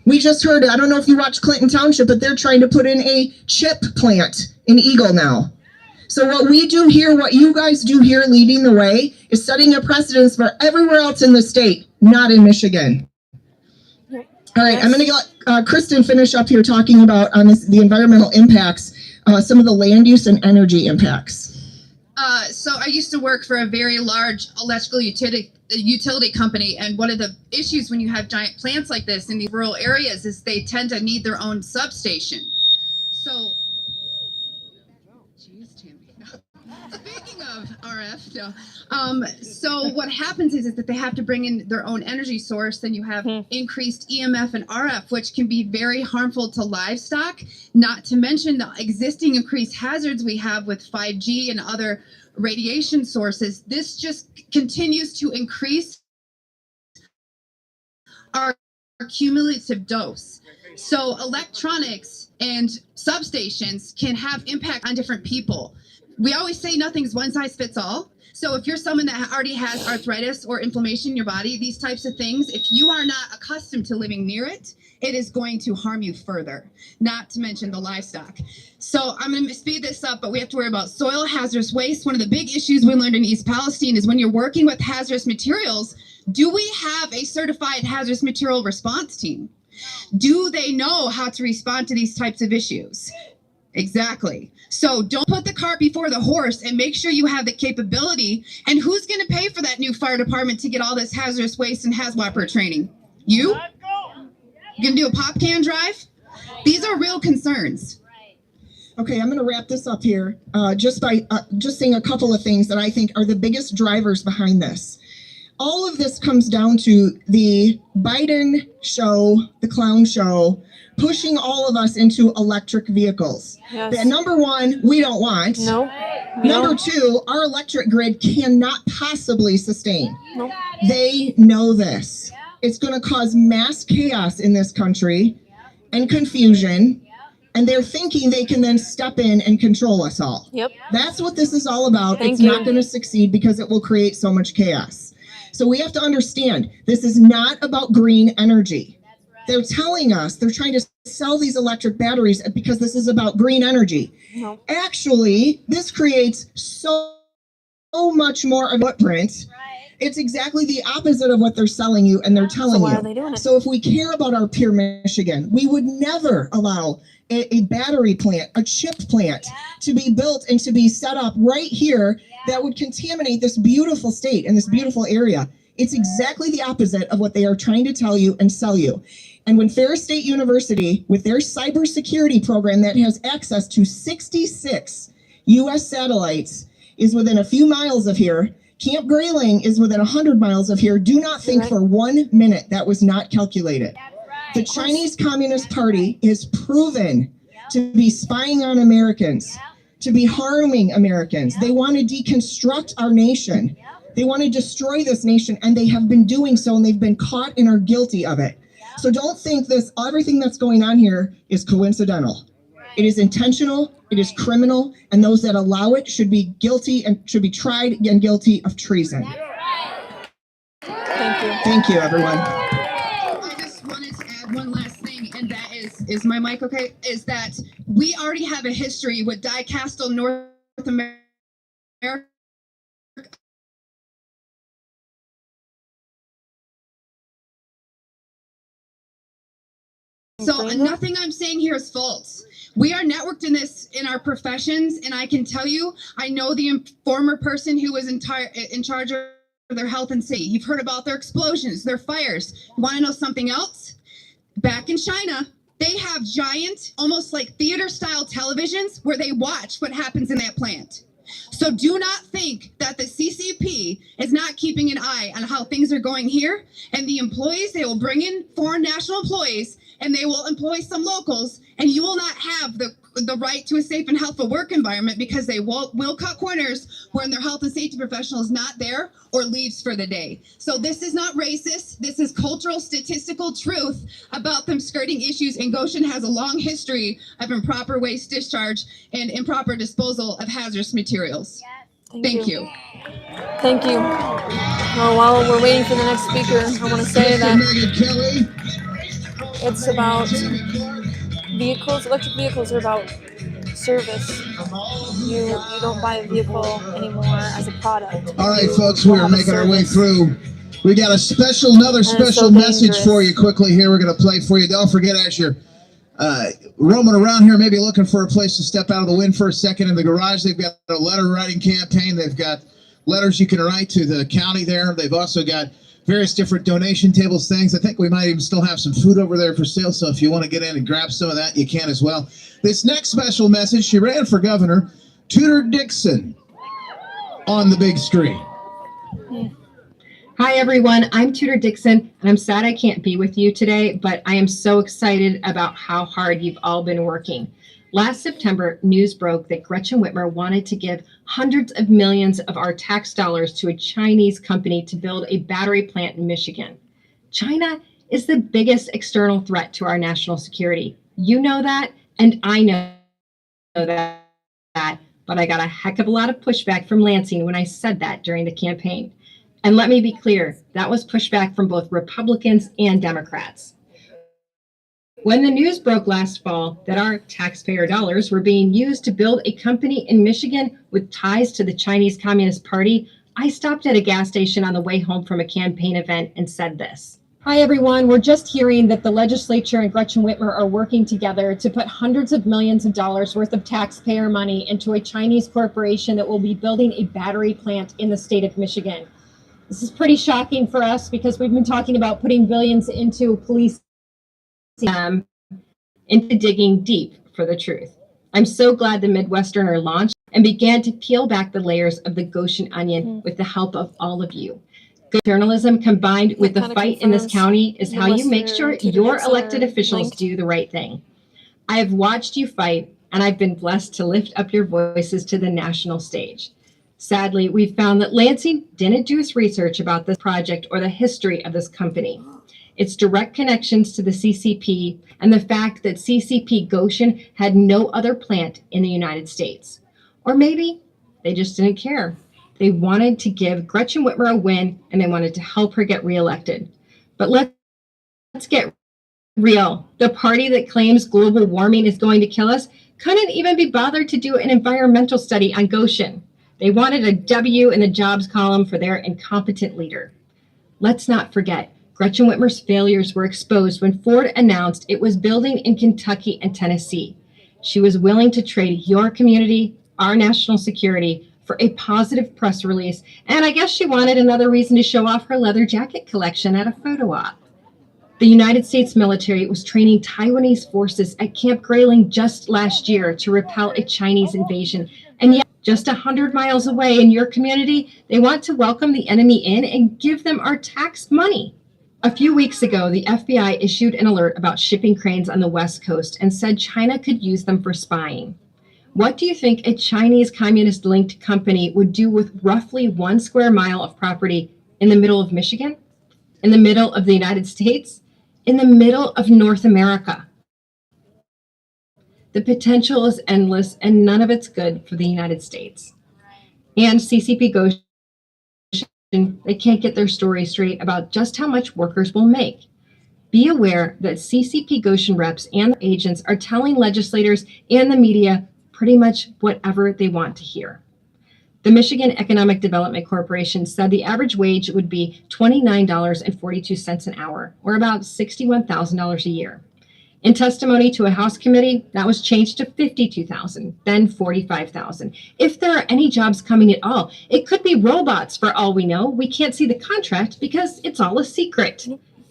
We just heard, I don't know if you watched Clinton Township, but they're trying to put in a chip plant in Eagle now. So what we do here, what you guys do here leading the way, is setting a precedence for everywhere else in the state, not in Michigan. All right, I'm going to let Kristen finish up here talking about the environmental impacts, some of the land use and energy impacts. So I used to work for a very large electrical utility company, and one of the issues when you have giant plants like this in these rural areas is they tend to need their own substation. So, geez, Tammy. Speaking of RF, so what happens is that they have to bring in their own energy source. Then you have increased EMF and RF, which can be very harmful to livestock, not to mention the existing increased hazards we have with 5G and other radiation sources. This just continues to increase our cumulative dose. So electronics and substations can have impact on different people. We always say nothing's one size fits all. So if you're someone that already has arthritis or inflammation in your body, these types of things, if you are not accustomed to living near it, it is going to harm you further, not to mention the livestock. So I'm going to speed this up, but we have to worry about soil hazardous waste. One of the big issues we learned in East Palestine is when you're working with hazardous materials, do we have a certified hazardous material response team? Do they know how to respond to these types of issues? Exactly. So don't put the cart before the horse, and make sure you have the capability. And who's going to pay for that new fire department to get all this hazardous waste and HAZWAPER training? You? You going to do a pop can drive? These are real concerns. Okay, I'm going to wrap this up here just by saying a couple of things that I think are the biggest drivers behind this. All of this comes down to the Biden show, the clown show, pushing all of us into electric vehicles. Yes. That number one, we don't want. No. Number two, our electric grid cannot possibly sustain. No. They know this. It's going to cause mass chaos in this country and confusion. And they're thinking they can then step in and control us all. Yep. That's what this is all about. Thank It's you. not going to succeed because it will create so much chaos. So we have to understand, this is not about green energy. They're telling us, they're trying to sell these electric batteries because this is about green energy. No. Actually, this creates so much more of a footprint. It's exactly the opposite of what they're selling you and they're telling why you. are they doing it? So if we care about our pure Michigan, we would never allow a battery plant, a chip plant to be built and to be set up right here that would contaminate this beautiful state and this beautiful area. It's exactly the opposite of what they are trying to tell you and sell you. And when Ferris State University, with their cybersecurity program that has access to 66 U.S. satellites, is within a few miles of here, Camp Grayling is within 100 miles of here. Do not think for 1 minute that was not calculated. The Chinese Communist Party is proven to be spying on Americans, to be harming Americans. They want to deconstruct our nation. They want to destroy this nation, and they have been doing so, and they've been caught and are guilty of it. So don't think everything that's going on here is coincidental. It is intentional, it is criminal, and those that allow it should be guilty and should be tried and guilty of treason. Thank you. Thank you, everyone. I just wanted to add one last thing, and that is my mic okay? Is that we already have a history with Dicastal North America. So nothing I'm saying here is false. We are networked in our professions, and I can tell you, I know the former person who was in charge of their health and safety. You've heard about their explosions, their fires. You want to know something else? Back in China, they have giant, almost like theater-style televisions where they watch what happens in that plant. So do not think that the CCP is not keeping an eye on how things are going here. And the employees, they will bring in foreign national employees, and they will employ some locals, and you will not have the right to a safe and healthful work environment because they will cut corners when their health and safety professional is not there or leaves for the day. So this is not racist. This is cultural, statistical truth about them skirting issues, and Gotion has a long history of improper waste discharge and improper disposal of hazardous materials. Thank you. Thank you. Well, while we're waiting for the next speaker, I want to say that it's about vehicles. Electric vehicles are about service. You don't buy a vehicle anymore as a product. All right, folks, we are making our way through. We got another special message for you quickly here. We're going to play for you. Don't forget, as you're roaming around here, maybe looking for a place to step out of the wind for a second in the garage, they've got a letter writing campaign. They've got letters you can write to the county there. They've also got various different donation tables, things. I think we might even still have some food over there for sale, so if you want to get in and grab some of that, you can as well. This next special message, she ran for governor, Tudor Dixon, on the big screen. Hi, everyone. I'm Tudor Dixon, and I'm sad I can't be with you today, but I am so excited about how hard you've all been working. Last September, news broke that Gretchen Whitmer wanted to give hundreds of millions of our tax dollars to a Chinese company to build a battery plant in Michigan. China is the biggest external threat to our national security. You know that, and I know that, but I got a heck of a lot of pushback from Lansing when I said that during the campaign. And let me be clear, that was pushback from both Republicans and Democrats. When the news broke last fall that our taxpayer dollars were being used to build a company in Michigan with ties to the Chinese Communist Party, I stopped at a gas station on the way home from a campaign event and said this. Hi, everyone. We're just hearing that the legislature and Gretchen Whitmer are working together to put hundreds of millions of dollars worth of taxpayer money into a Chinese corporation that will be building a battery plant in the state of Michigan. This is pretty shocking for us because we've been talking about putting billions into police into digging deep for the truth. I'm so glad the Midwesterner launched and began to peel back the layers of the Gotion onion with the help of all of you. Good journalism combined with the fight in this county is how you make sure your elected officials do the right thing. I have watched you fight, and I've been blessed to lift up your voices to the national stage. Sadly, we've found that Lansing didn't do its research about this project or the history of this company. its direct connections to the CCP, and the fact that CCP Gotion had no other plant in the United States. Or maybe they just didn't care. They wanted to give Gretchen Whitmer a win, and they wanted to help her get reelected. But let's get real. The party that claims global warming is going to kill us couldn't even be bothered to do an environmental study on Gotion. They wanted a W in the jobs column for their incompetent leader. Let's not forget, Gretchen Whitmer's failures were exposed when Ford announced it was building in Kentucky and Tennessee. She was willing to trade your community, our national security, for a positive press release, and I guess she wanted another reason to show off her leather jacket collection at a photo op. The United States military was training Taiwanese forces at Camp Grayling just last year to repel a Chinese invasion. And yet, just 100 miles away in your community, they want to welcome the enemy in and give them our tax money. A few weeks ago, the FBI issued an alert about shipping cranes on the West Coast and said China could use them for spying. What do you think a Chinese communist-linked company would do with roughly 1 square mile of property in the middle of Michigan? In the middle of the United States? In the middle of North America? The potential is endless, and none of it's good for the United States. And CCP Gotion, they can't get their story straight about just how much workers will make. Be aware that CCP Gotion reps and agents are telling legislators and the media pretty much whatever they want to hear. The Michigan Economic Development Corporation said the average wage would be $29.42 an hour, or about $61,000 a year. In testimony to a House committee, that was changed to $52,000, then $45,000. If there are any jobs coming at all, it could be robots for all we know. We can't see the contract because it's all a secret.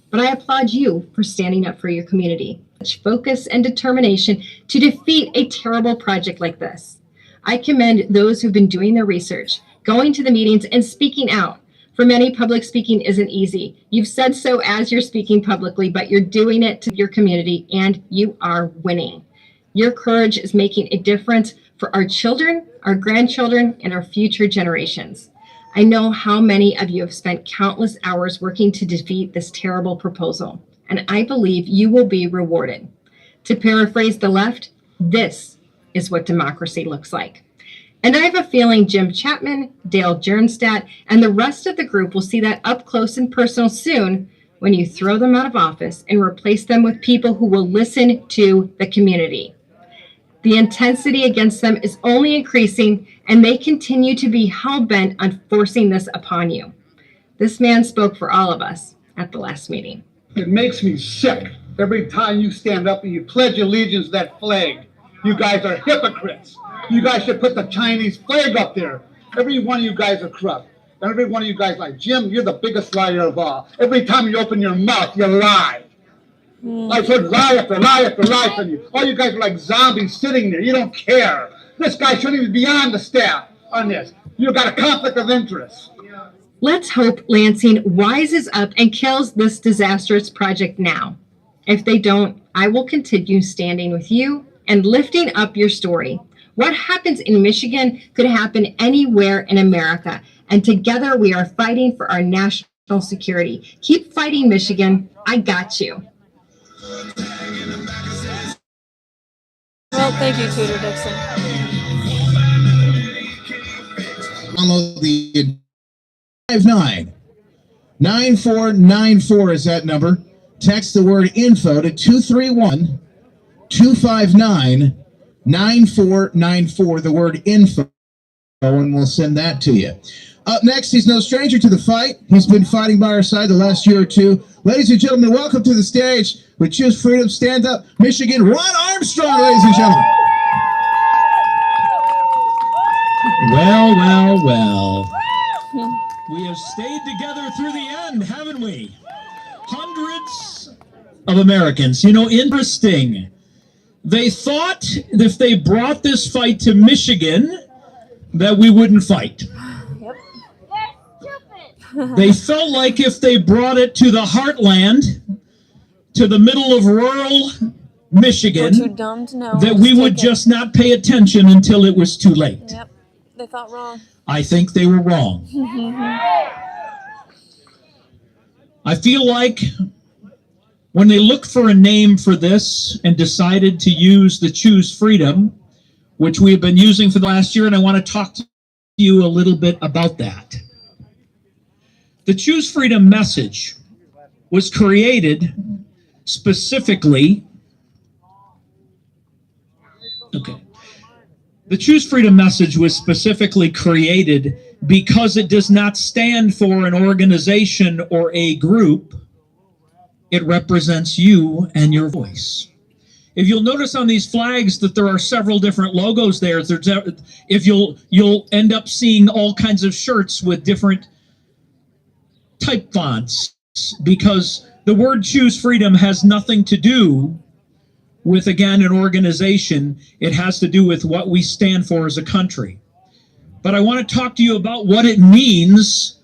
But I applaud you for standing up for your community. Such focus and determination to defeat a terrible project like this. I commend those who've been doing their research, going to the meetings, and speaking out. For many, public speaking isn't easy. You've said so as you're speaking publicly, but you're doing it to your community, and you are winning. Your courage is making a difference for our children, our grandchildren, and our future generations. I know how many of you have spent countless hours working to defeat this terrible proposal, and I believe you will be rewarded. To paraphrase the left, this is what democracy looks like. And I have a feeling Jim Chapman, Dale Jernstadt, and the rest of the group will see that up close and personal soon when you throw them out of office and replace them with people who will listen to the community. The intensity against them is only increasing, and they continue to be hell-bent on forcing this upon you. This man spoke for all of us at the last meeting. It makes me sick every time you stand up and you pledge allegiance to that flag. You guys are hypocrites. You guys should put the Chinese flag up there. Every one of you guys are corrupt. And every one of you guys like, Jim, you're the biggest liar of all. Every time you open your mouth, you lie. I've heard lie after lie after lie from you. All you guys are like zombies sitting there. You don't care. This guy shouldn't even be on the staff on this. You've got a conflict of interest. Let's hope Lansing wises up and kills this disastrous project now. If they don't, I will continue standing with you and lifting up your story. What happens in Michigan could happen anywhere in America, and together we are fighting for our national security. Keep fighting, Michigan. I got you. Well, thank you, Tudor Dixon. Download the 599494 is that number. Text the word info to 231-259-9494, the word info, and we'll send that to you. Up next, he's no stranger to the fight. He's been fighting by our side the last year or two. Ladies and gentlemen, welcome to the stage with Choose Freedom Stand Up Michigan, Ron Armstrong, ladies and gentlemen. Well, well, well. We have stayed together through the end, haven't we? Hundreds of Americans. You know, interesting. They thought if they brought this fight to Michigan that we wouldn't fight. They felt like if they brought it to the heartland, to the middle of rural Michigan, We're too dumb to know. that we would just not pay attention until it was too late. Yep, they thought wrong. I think they were wrong. I feel like When they looked for a name for this and decided to use the Choose Freedom, which we have been using for the last year, and I want to talk to you a little bit about that. The Choose Freedom message was created specifically. Okay. The Choose Freedom message was specifically created because it does not stand for an organization or a group. It represents you and your voice. If you'll notice on these flags that there are several different logos there, if you'll end up seeing all kinds of shirts with different type fonts, because the word Choose Freedom has nothing to do with, again, an organization. It has to do with what we stand for as a country. But I want to talk to you about what it means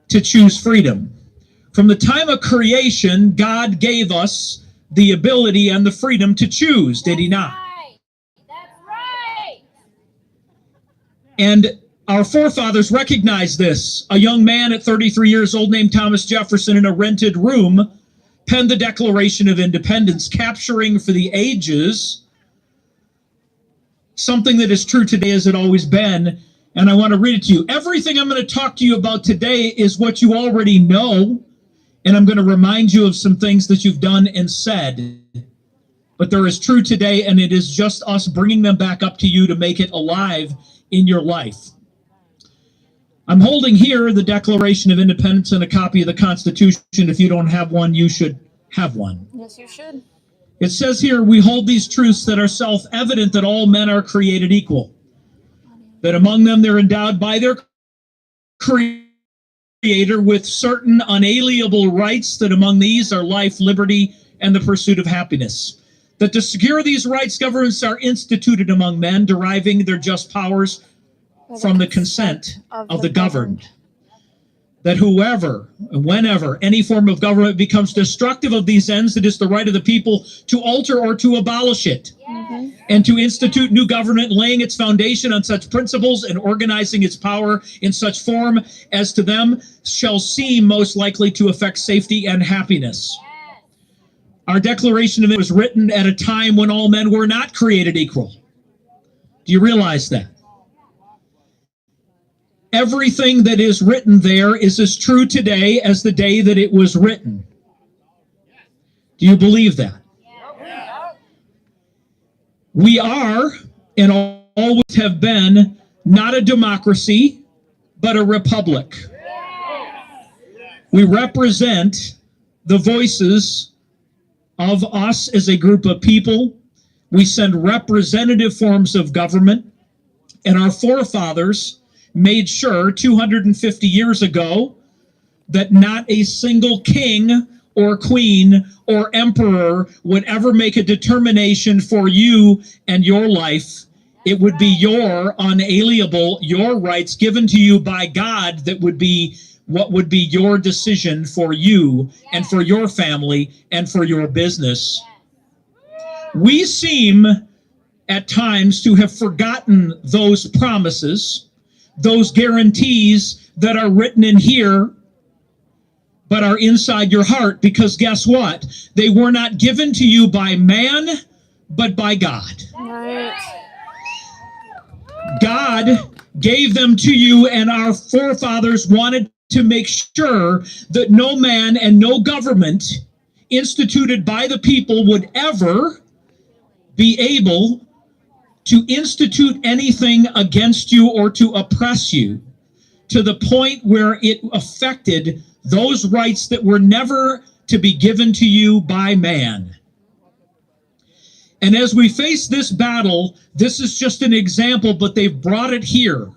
to choose freedom. From the time of creation, God gave us the ability and the freedom to choose, did he not? That's right. And our forefathers recognized this. A young man at 33 years old named Thomas Jefferson, in a rented room, penned the Declaration of Independence, capturing for the ages something that is true today as it always been. And I want to read it to you. Everything I'm going to talk to you about today is what you already know. And I'm going to remind you of some things that you've done and said. But there is true today, and it is just us bringing them back up to you to make it alive in your life. I'm holding here the Declaration of Independence and a copy of the Constitution. If you don't have one, you should have one. Yes, you should. It says here, we hold these truths that are self-evident, that all men are created equal, that among them they're endowed by their Creator with certain unalienable rights, that among these are life, liberty, and the pursuit of happiness. That to secure these rights, governments are instituted among men, deriving their just powers from the consent of the governed. That whoever, whenever, any form of government becomes destructive of these ends, it is the right of the people to alter or to abolish it. And to institute new government, laying its foundation on such principles and organizing its power in such form as to them shall seem most likely to affect safety and happiness. Our Declaration of Independence was written at a time when all men were not created equal. Do you realize that? Everything that is written there is as true today as the day that it was written. Do you believe that? We are, and always have been, not a democracy, but a republic. We represent the voices of us as a group of people. We send representative forms of government, and our forefathers made sure 250 years ago that not a single king or queen or emperor would ever make a determination for you and your life. It would be your unalienable, your rights given to you by God that would be what would be your decision for you and for your family and for your business. We seem at times to have forgotten those promises, those guarantees that are written in here, but are inside your heart, because guess what? They were not given to you by man, but by God. Right. God gave them to you, and our forefathers wanted to make sure that no man and no government instituted by the people would ever be able to institute anything against you or to oppress you to the point where it affected those rights that were never to be given to you by man. And as we face this battle, this is just an example, but they've brought it here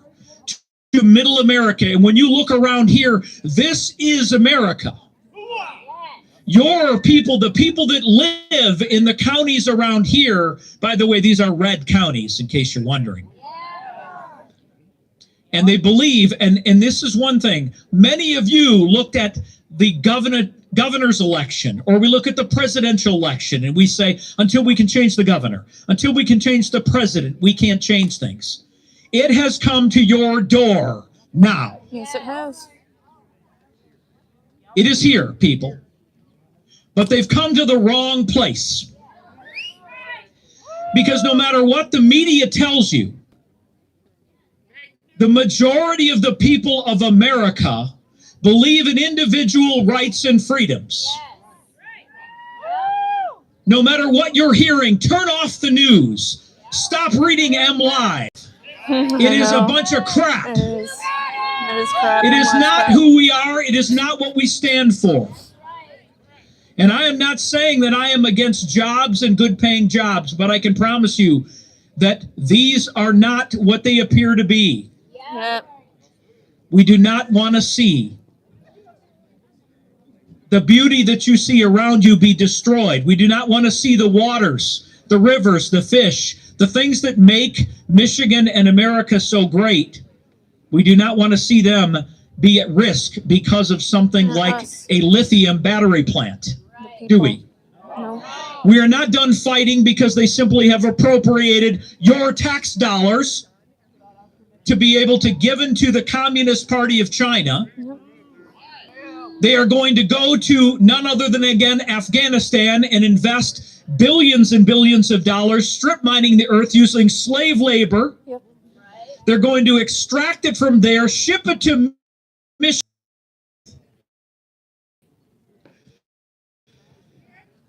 to Middle America. And when you look around here, this is America. Your people, the people that live in the counties around here, by the way, these are red counties, in case you're wondering. And they believe, and this is one thing, many of you looked at the governor's election, or we look at the presidential election, and we say, until we can change the governor, until we can change the president, we can't change things. It has come to your door now. Yes, it has. It is here, people. But they've come to the wrong place. Because no matter what the media tells you, the majority of the people of America believe in individual rights and freedoms. No matter what you're hearing, turn off the news. Stop reading M Live. It is a bunch of crap. It is crap. It is not who we are. It is not what we stand for. And I am not saying that I am against jobs and good paying jobs, but I can promise you that these are not what they appear to be. Yep. We do not want to see the beauty that you see around you be destroyed. We do not want to see the waters, the rivers, the fish, the things that make Michigan and America so great. We do not want to see them be at risk because of something like a lithium battery plant. Do we? No. We are not done fighting because they simply have appropriated your tax dollars to be able to give into the Communist Party of China. They are going to go to none other than, again, Afghanistan and invest billions and billions of dollars strip mining the earth using slave labor. Yep. They're going to extract it from there, ship it to Michigan.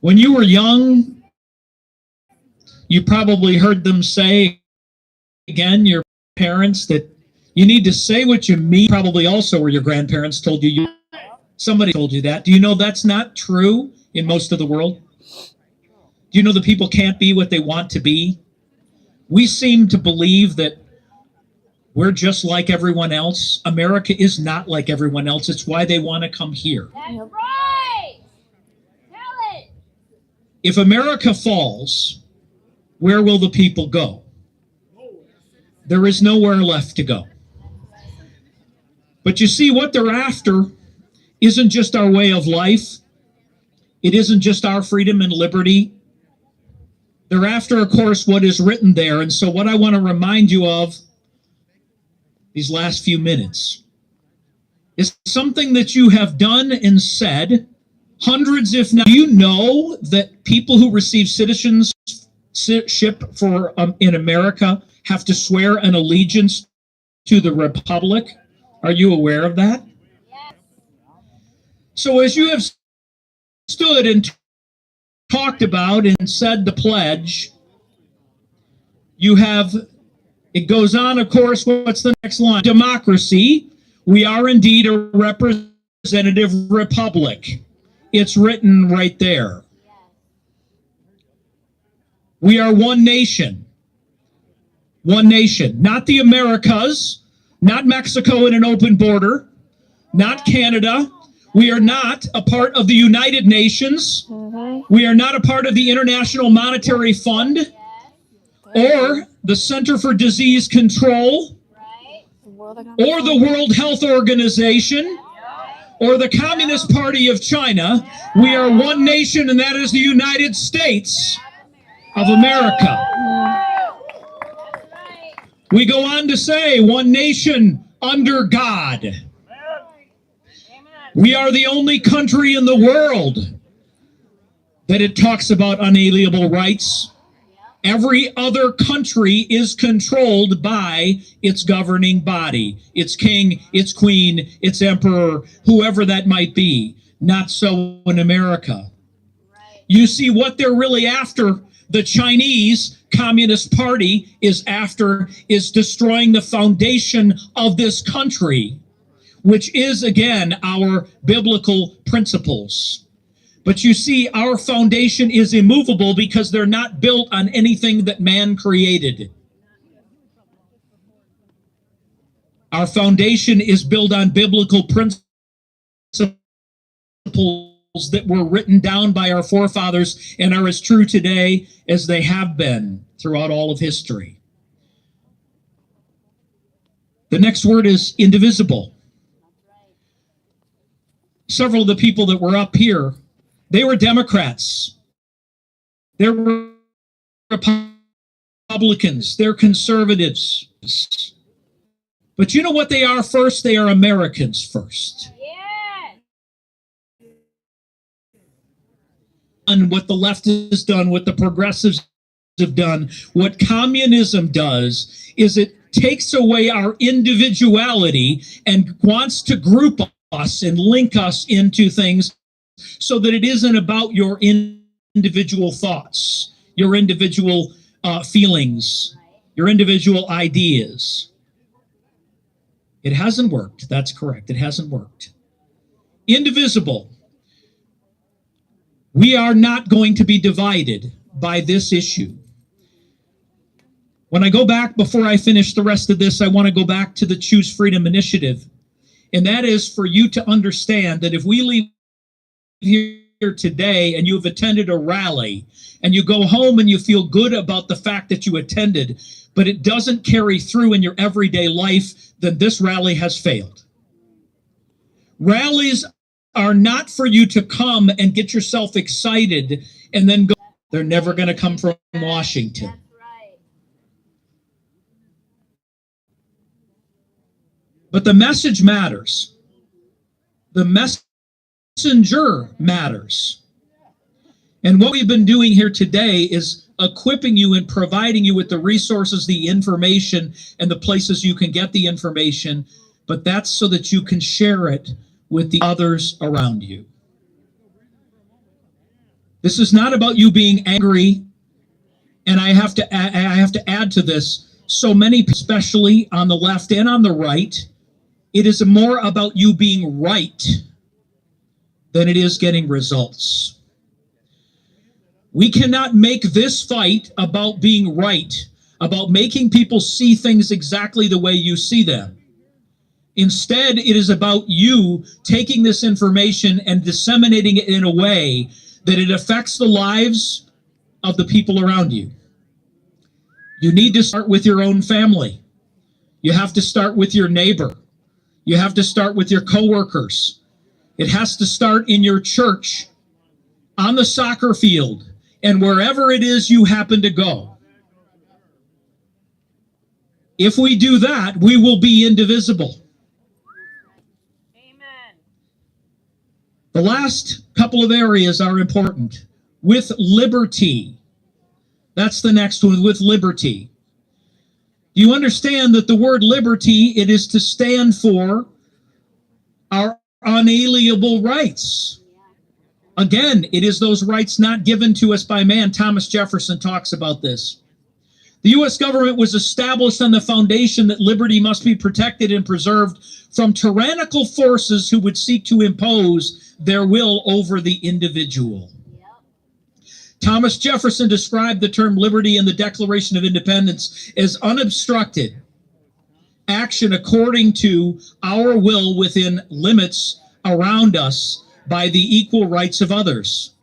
When you were young, you probably heard them say, again, your parents, that you need to say what you mean. Probably also where your grandparents told you, somebody told you that. Do you know that's not true in most of the world? Do you know that people can't be what they want to be? We seem to believe that we're just like everyone else. America is not like everyone else. It's why they want to come here. That's right. Tell it. If America falls, where will the people go? There is nowhere left to go. But you see, what they're after isn't just our way of life. It isn't just our freedom and liberty. They're after, of course, what is written there. And so what I want to remind you of these last few minutes is something that you have done and said hundreds, if not. Do you know that people who receive citizenship for in America have to swear an allegiance to the republic? Are you aware of that? Yes. So as you have stood and talked about and said the pledge, you have, it goes on, of course, what's the next line? Democracy. We are indeed a representative republic. It's written right there. We are one nation. One nation. Not the Americas, not Mexico in an open border, not Canada. We are not a part of the United Nations. We are not a part of the International Monetary Fund or the Center for Disease Control or the World Health Organization or the Communist Party of China. We are one nation, and that is the United States of America. We go on to say, one nation under God. We are the only country in the world that it talks about unalienable rights. Every other country is controlled by its governing body, its king, its queen, its emperor, whoever that might be. Not so in America. You see, what they're really after, the Chinese Communist Party is after, is destroying the foundation of this country, which is, again, our biblical principles. But you see, our foundation is immovable because they're not built on anything that man created. Our foundation is built on biblical principles that were written down by our forefathers and are as true today as they have been throughout all of history. The next word is indivisible. Several of the people that were up here, they were Democrats. They were Republicans. They're conservatives. But you know what they are first? They are Americans first. what the left has done, what the progressives have done, what communism does, is it takes away our individuality and wants to group us and link us into things so that it isn't about your individual thoughts, your individual feelings, your individual ideas. It hasn't worked. That's correct. It hasn't worked. Indivisible. We are not going to be divided by this issue. When I go back, before I finish the rest of this, I want to go back to the Choose Freedom Initiative. And that is for you to understand that if we leave here today and you've attended a rally and you go home and you feel good about the fact that you attended, but it doesn't carry through in your everyday life, then this rally has failed. Rallies are not for you to come and get yourself excited and then go. They're never going to come from Washington. But the message matters. The messenger matters. And what we've been doing here today is equipping you and providing you with the resources, the information, and the places you can get the information. But that's so that you can share it with the others around you. This is not about you being angry. And I have to add to this, so many, especially on the left and on the right, it is more about you being right than it is getting results. We cannot make this fight about being right, about making people see things exactly the way you see them. Instead, it is about you taking this information and disseminating it in a way that it affects the lives of the people around you. You need to start with your own family. You have to start with your neighbor. You have to start with your coworkers. It has to start in your church, on the soccer field, and wherever it is you happen to go. If we do that, we will be indivisible. Amen. The last couple of areas are important. With liberty. That's the next one, with liberty. Do you understand that the word liberty, it is to stand for our unalienable rights? Again, it is those rights not given to us by man. Thomas Jefferson talks about this. The U.S. government was established on the foundation that liberty must be protected and preserved from tyrannical forces who would seek to impose their will over the individual. Thomas Jefferson described the term liberty in the Declaration of Independence as unobstructed action according to our will within limits around us by the equal rights of others.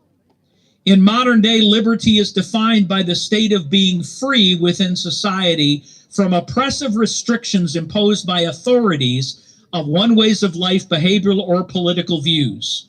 In modern day, liberty is defined by the state of being free within society from oppressive restrictions imposed by authorities of one ways of life, behavioral, or political views.